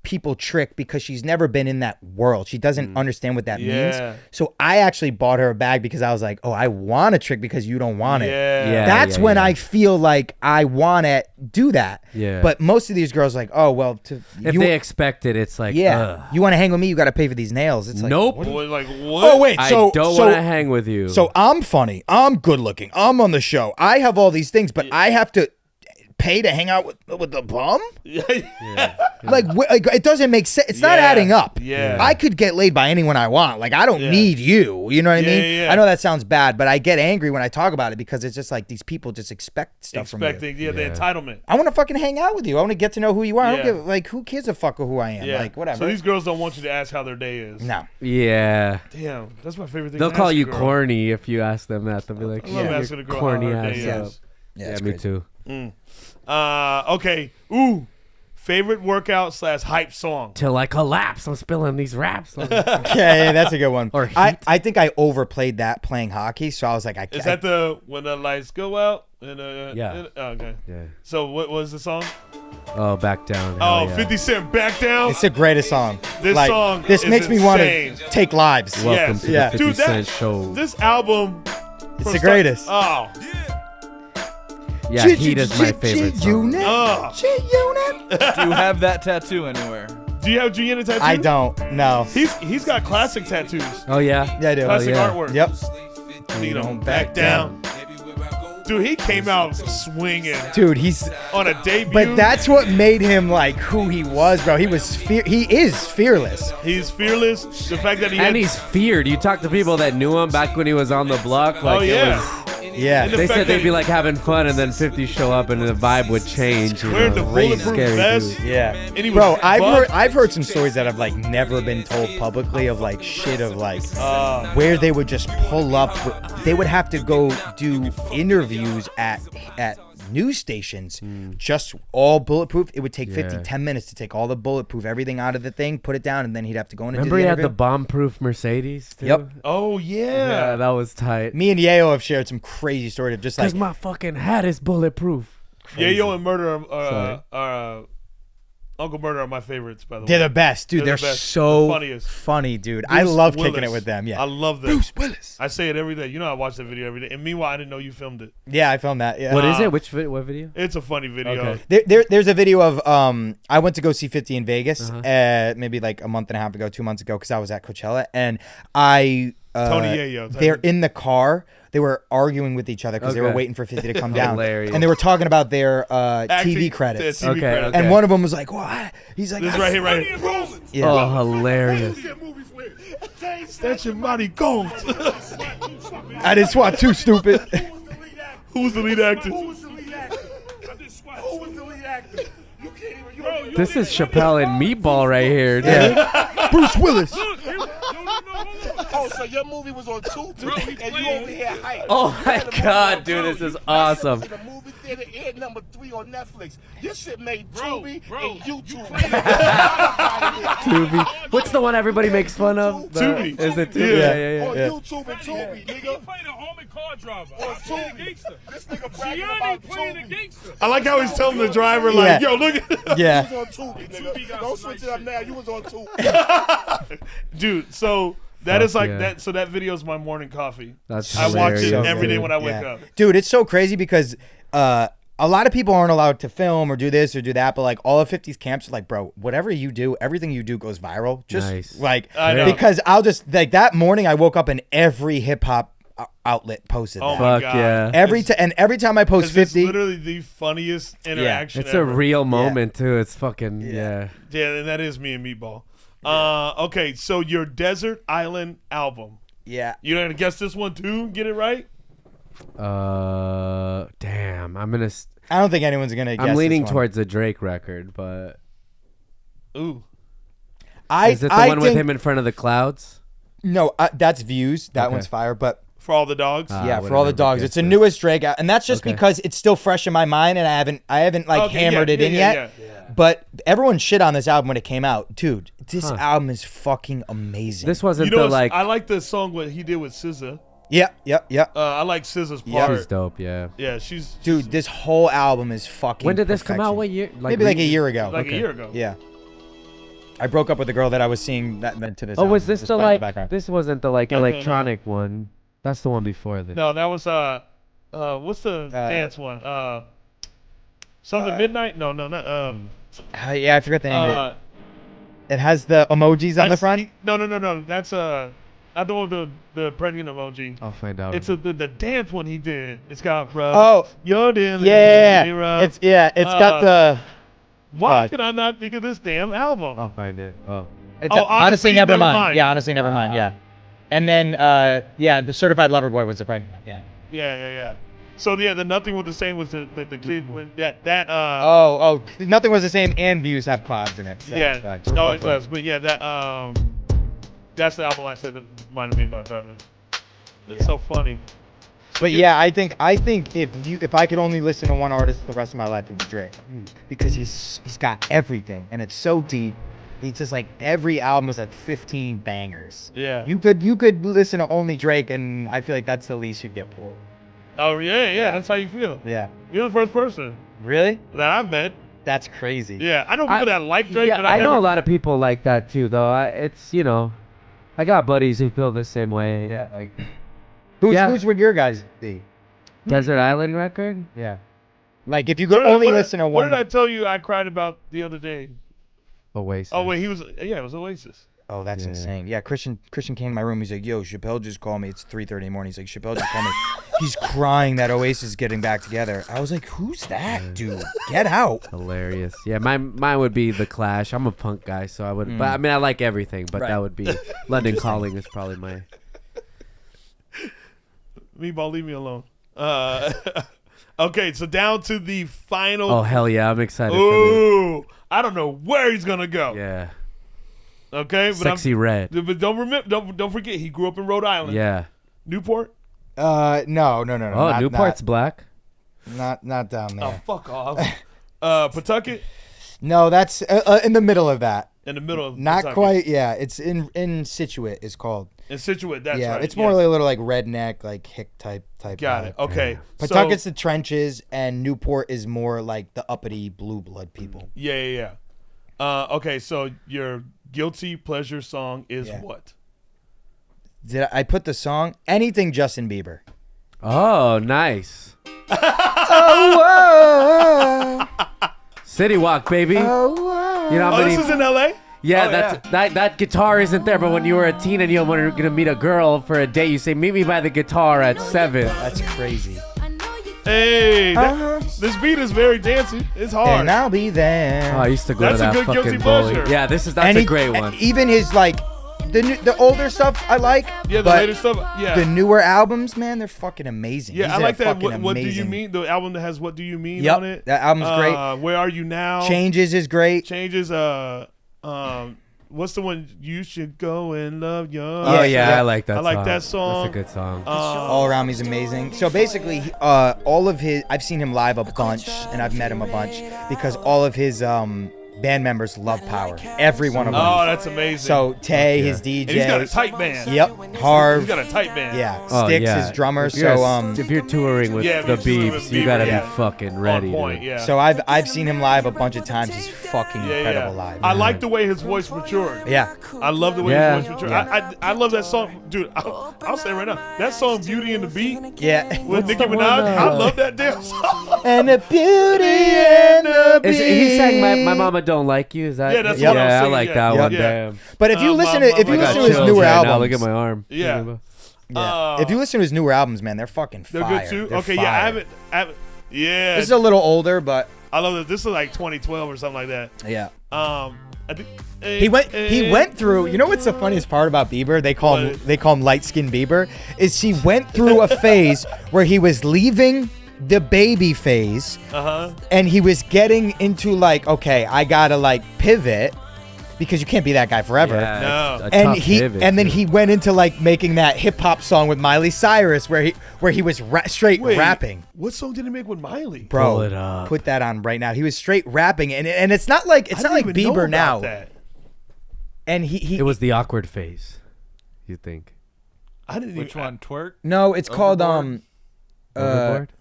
people trick because she's never been in that world. She doesn't understand what that Yeah. means. So I actually bought her a bag because I was like, oh, I want to trick because you don't want it. Yeah. Yeah. That's when I feel like I want to do that. Yeah. But most of these girls are like, oh, well, If you, they expect it, it's like, yeah, ugh. you want to hang with me, you got to pay for these nails. It's like, Nope. what? Boy, like what? Oh, wait, I so don't so, want to hang with you. so I'm funny. I'm good looking. I'm on the show. I have all these things, but I have to pay to hang out with the bum? Like it doesn't make sense. It's not Yeah. adding up. Yeah. I could get laid by anyone I want. Like I don't Yeah. need you. You know what I Yeah, mean? yeah, yeah. I know that sounds bad, but I get angry when I talk about it because it's just like these people just expect stuff from you. Expecting, the entitlement. I want to fucking hang out with you. I want to get to know who you are. I Yeah. don't give like who gives a fuck of who I am. Yeah. Like whatever. So these girls don't want you to ask how their day is. no. yeah. Damn, that's my favorite thing. They'll to call ask a you girl. corny if you ask them that. They'll be like, I love yeah, asking a you're girl corny how her ass day up. is. Yeah, Yeah, it's me crazy. too. Okay. Ooh. Favorite workout / hype song. Till I collapse. I'm spilling these raps. Okay, that's a good one. Or I think I overplayed that playing hockey, so I was like, Is that the when the lights go out? And, Yeah. okay. Yeah. So what was the song? Oh, back down. Oh, Hell yeah. 50 Cent, Back Down. it's the greatest song. This Like, song This is makes me want insane. to take lives. Welcome Yes. to Yeah. the 50 Dude, that- Cent show. This album. It's from the start- greatest. Oh. Yeah, Heat is my favorite song. G-Unit. Oh. G-Unit. Do you have that tattoo anywhere? Do you have G-Unit tattoo? I don't. No. He's got classic tattoos. Oh, yeah? Yeah, I do. Classic yeah. artwork. Yep. You don't back down. Dude, he came out swinging Dude, he's. on a debut. But that's what made him like who he was, bro. He was he is fearless. He's fearless. The fact that he And had, he's feared. You talk to people that knew him back when he was on the block. Like, oh it yeah, was, Yeah. And the they fact said that they'd be like having fun, and then 50 show up, and the vibe would change. You wearing the know? bulletproof Scary vest. dude. Yeah. And he was Bro, buff. I've heard some stories that have like never been told publicly of like shit of like where they would just pull up. They would have to go do interviews at news stations, just all bulletproof. It would take 10 minutes to take all the bulletproof, everything out of the thing, put it down, and then he'd have to go in and Remember do he the had the interview. bomb-proof Mercedes? Too? Yep. Oh Yeah, yeah. that was tight. Me and Yayo have shared some crazy stories of just like Because my fucking hat is bulletproof. Yayo and Murder Sorry. Uncle Murder are my favorites, by the way. they're the best, dude. They're They're, the best. so The funniest. funny, dude. I Bruce love kicking Willis. it with them. Yeah. I love them. Bruce Willis. I say it every day. You know I watch that video every day. And meanwhile, I didn't know you filmed it. Yeah, I filmed that. Yeah. What is it? What video? It's a funny video. Okay. There's a video of I went to go see 50 in Vegas maybe like a month and a half ago, 2 months ago, because I was at Coachella, and Tony Yayo. they're in the car. They were arguing with each other because they were Okay. waiting for 50 to come down, Hilarious. and they were talking about their Acting- TV credits. TV Okay, credits. okay. And one of them was like, "What?" He's like, This is right here, right here. Yeah. Oh, hilarious. That's your money gold. I didn't swat too stupid. Who's the lead actor? This is Chappelle and Meatball right here, dude. Yeah. Bruce Willis. Oh, so your movie was on Tubi, and you over here hype. Oh my god, dude, this is awesome. The movie theater aired #3 on Netflix. This shit made Tubi and YouTube. Tubi. What's the one everybody makes fun of? Tubi. Is it Tubi? Yeah. Yeah. On YouTube and Tubi, nigga. playing a armored car driver. On Tubi. This nigga bragging about Gianni playing a Tubi. gangster. I like how he's telling the driver, like, Yeah. yo, look at Yeah. You was on Tubi, nigga. Don't switch it up now. You was on Tubi. Dude, so that is Fuck like yeah. that. So that video is my morning coffee. That's I watch it hilarious. every day good. when I wake Yeah. up. Dude, it's so crazy because a lot of people aren't allowed to film or do this or do that, but like all of 50's camps are like, bro, whatever you do, everything you do goes viral. Just Nice. like, I know. because I'll just like that morning I woke up and every hip hop outlet posted Oh that. my Fuck god! yeah. Every time I post 'Cause it's 50, literally the funniest interaction. It's a ever. real moment too. It's fucking Yeah. Yeah, and that is me and Meatball. Okay, so your Desert Island album. yeah. You gonna guess this one too? Get it right? Damn. I'm gonna. I don't think anyone's gonna. Guess I'm leaning this one. towards the Drake record, but Ooh. is it the I one with think- him in front of the clouds? No, that's Views. That Okay. one's fire, but. For all the dogs. Yeah, would for all have the never dogs. It's guessed the this. newest Drake, and that's just Okay. because it's still fresh in my mind, and I haven't like Okay, hammered yeah, it in yeah, yet. yeah. But everyone shit on this album when it came out, dude. This Huh. album is fucking amazing. This wasn't You know, the like. I like the song what he did with SZA. Yep. I like SZA's Yeah. part. She's dope. Yeah. Yeah, she's Dude, this whole album is fucking. When did this come out? perfection. What year? Maybe like a year ago. like Okay. a year ago. Yeah. I broke up with the girl that I was seeing that to this. Oh, album, was this just the by like? background. This wasn't the like No, no, no. electronic one. That's the one before this. No, that was what's the dance one? Something Midnight? No, not Yeah, I forgot the name. uh It has the emojis on the that's- front. No. That's not the one with the pregnant emoji. I'll find out. It's the dance one he did. It's got Oh, You're the yeah. It's got the. Why can I not think of this damn album? I'll find it. Oh. It's Oh, Honestly, Never Mind. Yeah, honestly, never mind. Yeah. And then, the Certified Lover Boy was the friend. Yeah. Yeah. So yeah, the Nothing Was the Same was the kid when that Oh, nothing was the same, and Views have clouds in it. yeah. No, it was, but yeah, that's the album I said that reminded me about that. It's so funny. But yeah, I think if I could only listen to one artist the rest of my life, it'd be Drake, because he's got everything and it's so deep. He's just like every album is at 15 bangers. Yeah. You could listen to only Drake, and I feel like that's the least you'd get pulled. Oh yeah. That's how you feel. Yeah. You're the first person Really? that I've met. That's crazy. Yeah, I know people that like Drake. Yeah, but I know never- a lot of people like that too, though. It's I got buddies who feel the same way. Yeah, like Who's would your guys be? Desert Island Record. Yeah. Like if you could only listen to What one. did I tell you I cried about the other day? Oasis. Oh wait, it was Oasis. Oh, that's Yeah. insane. Yeah, Christian came to my room. He's like, "Yo, Chappelle just called me. It's 3:30 in the morning." He's like, "Chappelle just called me. He's crying that Oasis is getting back together." I was like, "Who's that dude? Get out!" Hilarious. Yeah, mine would be The Clash. I'm a punk guy, so I would. But I mean, I like everything. But Right. that would be London Calling is probably my. Meatball, leave me alone. Okay, so down to the final. Oh hell yeah, I'm excited for Ooh, I don't know where he's gonna go. this. Yeah, Okay, but Sexy Red. But don't forget, he grew up in Rhode Island. Yeah. Newport. No. Oh, not, Newport's black. not down Oh, there. fuck off. Pawtucket No, that's in the middle of that. in the middle of Not Pawtucket. quite. Yeah, it's in Situate. It's called. In Situate. That's yeah, right. it's more yes. like a little like redneck, like hick type. Got vibe. it. Okay. Pawtucket's So, the trenches, and Newport is more like the uppity blue blood people. yeah. Okay, so your guilty pleasure song is Yeah. what? Did I put the song anything Justin Bieber? Oh, nice. Oh, City Walk, baby. You know how Oh, many? this is in L.A.? Yeah, Oh, that guitar isn't there. But when you were a teen and you were gonna meet a girl for a date, you say, "Meet me by the guitar at 7." that's crazy. Hey, this beat is very dancey. It's hard. And I'll be there. Oh, I used to go That's to a that good fucking guilty bowling. pleasure. Yeah, that's And a he- great one. Even his like the older stuff I like. Yeah, the but later stuff. Yeah. The newer albums, man, they're fucking amazing. Yeah, These I are like that. fucking What do you amazing. mean? The album that has "What Do You Mean" Yep, on it. that album's great. Where Are You Now? Changes is great. Changes. What's the one? You Should Go and Love Young. Oh Yeah, yeah, I like that. I like song. that song. That's a good song. All around me's amazing. So basically, all of his, I've seen him live a bunch, and I've met him a bunch because all of his band members love Power. Every one of them. Oh, that's amazing. So Tay, his DJ. and he's got a tight band. Yep. Harv. He's got a tight band. Yeah. Oh, Sticks, yeah. his drummer. If you're, So if you're touring with Yeah, if the you're touring with Beebs, you gotta Bieber, be yeah. fucking ready. On point. dude. Yeah. So I've seen him live a bunch of times. He's fucking incredible live. I like the way his voice matured. Yeah. I love the way Yeah. his voice matured. I love that song, dude. I'll say it right now. That song, "Beauty and the Beat," Yeah. with Nicki the one, Minaj. I love that damn song. And the beauty and the beast. He sang my Mama Don't Like You. Is that? Yeah, that's what I was I singing, like yeah. that Yeah. one. Yeah. Damn. But if you listen to I if you got listen to his chills newer right now. albums, Look at my arm. Yeah. yeah. If you listen to his newer albums, man, they're fucking They're fire. good too. They're Okay, fire. yeah, I haven't. Yeah, This is a little older, but I love that. This is like 2012 or something like that. yeah. I think He went through. You know what's the funniest part about Bieber? They call him light skinned Bieber. Is he went through a phase where he was leaving the baby phase, and he was getting into like, okay, I gotta like pivot because you can't be that guy forever. Yeah, No. it's a And tough he pivot, and then too. he went into like making that hip hop song with Miley Cyrus where he was straight Wait, rapping. What song did he make with Miley? Bro, Pull it up. put that on right now. He was straight rapping, and it's not like I didn't even know Bieber about now. that. And he It was the awkward phase. You think? I didn't Which even, one? Twerk? no, it's called Overboard?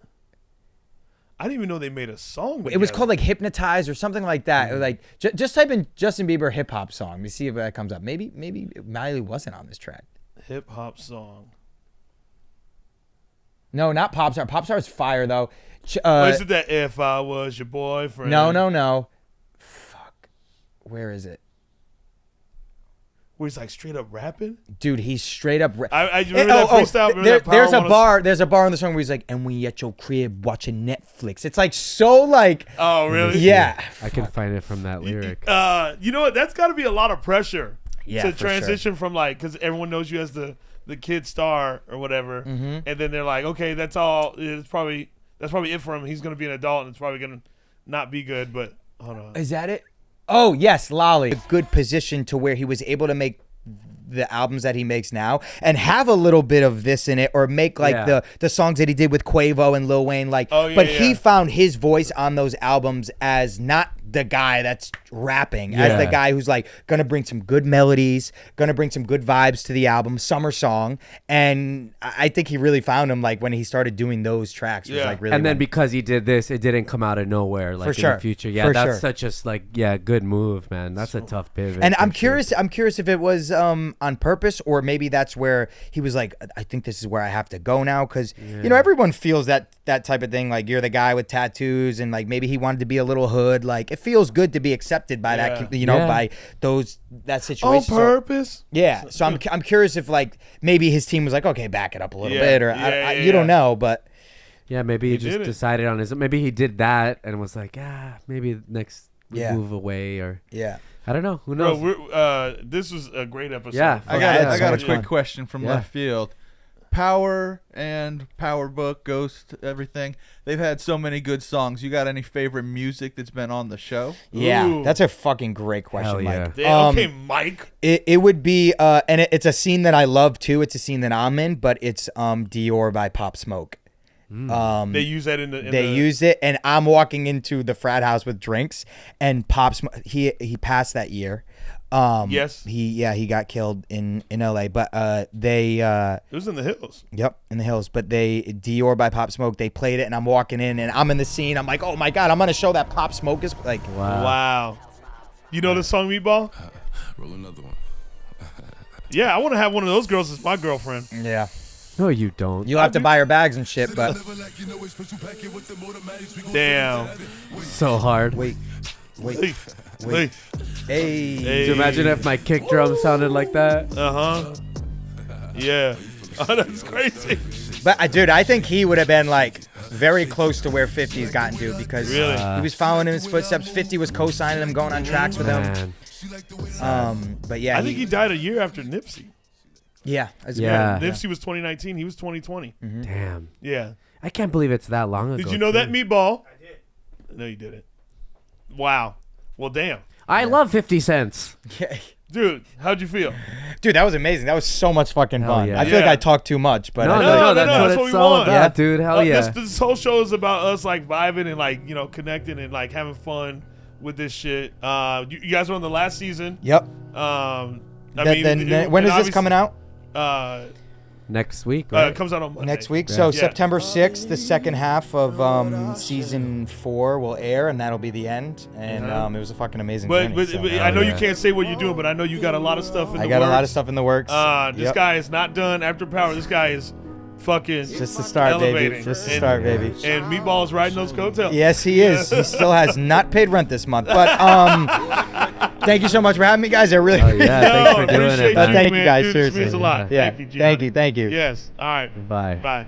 I didn't even know they made a song. it was together. called like Hypnotize or something like that. It was like just type in Justin Bieber hip hop song. Let me see if that comes up. Maybe Miley wasn't on this track. hip hop song. No, not Popstar. Popstar's fire though. Is it that "If I Was Your Boyfriend"? No. Fuck. Where is it? Where he's like straight up rapping. Dude, he's straight up. I remember that freestyle. Remember that Power there's a 106? bar. There's a bar in the song where he's like, "And we at your crib watching Netflix." It's like so like, Oh really? yeah. I can find it from that lyric. You know what? That's got to be a lot of pressure Yeah, to for sure. transition from like, because everyone knows you as the kid star or whatever, Mm-hmm. and then they're like, okay, that's all. That's probably it for him. He's gonna be an adult, and it's probably gonna not be good. But hold on. Is that it? Oh yes, Lolly. A good position to where he was able to make the albums that he makes now and have a little bit of this in it, or make like Yeah. the songs that he did with Quavo and Lil Wayne, like. Oh, yeah, but yeah. he found his voice on those albums as not the guy that's rapping, as the Yeah. guy who's like gonna bring some good melodies, gonna bring some good vibes to the album, summer song, and I think he really found him like when he started doing those tracks. Was Yeah. like really And then when- because he did this, it didn't come out of nowhere like For in sure. the future. Yeah, For that's sure. such a good move, man. That's a tough pivot. And I'm for sure. curious if it was on purpose, or maybe that's where he was like, I think this is where I have to go now, because you know everyone feels that type of thing. Like you're the guy with tattoos, and like maybe he wanted to be a little hood. Like it feels good to be accepted by Yeah. that, you know, Yeah. by that On situation. So- purpose. yeah. So I'm curious if like maybe his team was like, okay, back it up a little Yeah. bit, or Yeah, you don't yeah. know, but Yeah, maybe he did just it. decided on his. Maybe he did that and was like, maybe next we Yeah. move away, or yeah. I don't know. Who Bro, knows? this was a great episode. Yeah. I Okay, got that's I so got a much quick fun. question from Yeah. left field. Power and Power Book, Ghost, everything. They've had so many good songs. You got any favorite music that's been on the show? Yeah, Ooh. that's a fucking great question, Hell yeah. Mike. Damn, okay, Mike. It would be and it's a scene that I love too. It's a scene that I'm in, but it's Dior by Pop Smoke. They use that in the. They use it, and I'm walking into the frat house with drinks, and Pop Smoke, he passed that year. Yes. He got killed in LA, but they It was in the hills. yep, in the hills. But Dior by Pop Smoke, they played it, and I'm walking in, and I'm in the scene. I'm like, oh my god, I'm gonna show that Pop Smoke is like. Wow. You know the song Meatball? Roll another one. Yeah, I want to have one of those girls as my girlfriend. Yeah, No, you don't. you'll have to buy her bags and shit, but Damn. So hard. wait, Hey. Hey. hey. Could you imagine if my kick drum sounded like that? Uh-huh. Yeah. Oh, that's crazy. But dude, I think he would have been like very close to where 50's gotten to, because Really? he was following in his footsteps. 50 was co-signing him, going on tracks with him. Man. But yeah, I think he died a year after Nipsey. yeah, as Yeah. Nipsey was 2019. He was 2020. Damn. Yeah. I can't believe it's that long ago. Did you know that, too. Meatball? I did. No, you didn't. Wow. Well, damn. I love 50 cents. Yeah. Dude, how'd you feel? Dude, that was amazing. That was so much fucking Hell fun. yeah. I feel like Yeah. I talked too much, but No, I no, feel like- no, that's no, what that's what it's we all want. about, Yeah. dude. Hell yeah. This whole show is about us like vibing and like, you know, connecting and like having fun with this shit. You guys are on the last season. Yep. I Then mean, when and is this coming out? Next week, right? It comes out on Monday. Next week. Yeah. So Yeah. September 6th, the second half of season 4 will air, and that'll be the end. And it was a fucking amazing But, journey, so. but I know yeah. you can't say what you're doing, but I know you got a lot of stuff in the I got a lot of works. stuff in the works. This Yep. guy is not done after Power. This guy is fucking Just the start, baby. elevating. Just the And- start, baby. And Meatball is riding those coattails. Yes, he is. He still has not paid rent this month. But thank you so much for having me, guys. I really Oh, yeah. Thanks for doing appreciate it. you, man. Thank you, man. guys. Dude, this Seriously. means a lot. Yeah. Thank you, G. Thank you. Thank you. Yes. All right. Bye. Bye.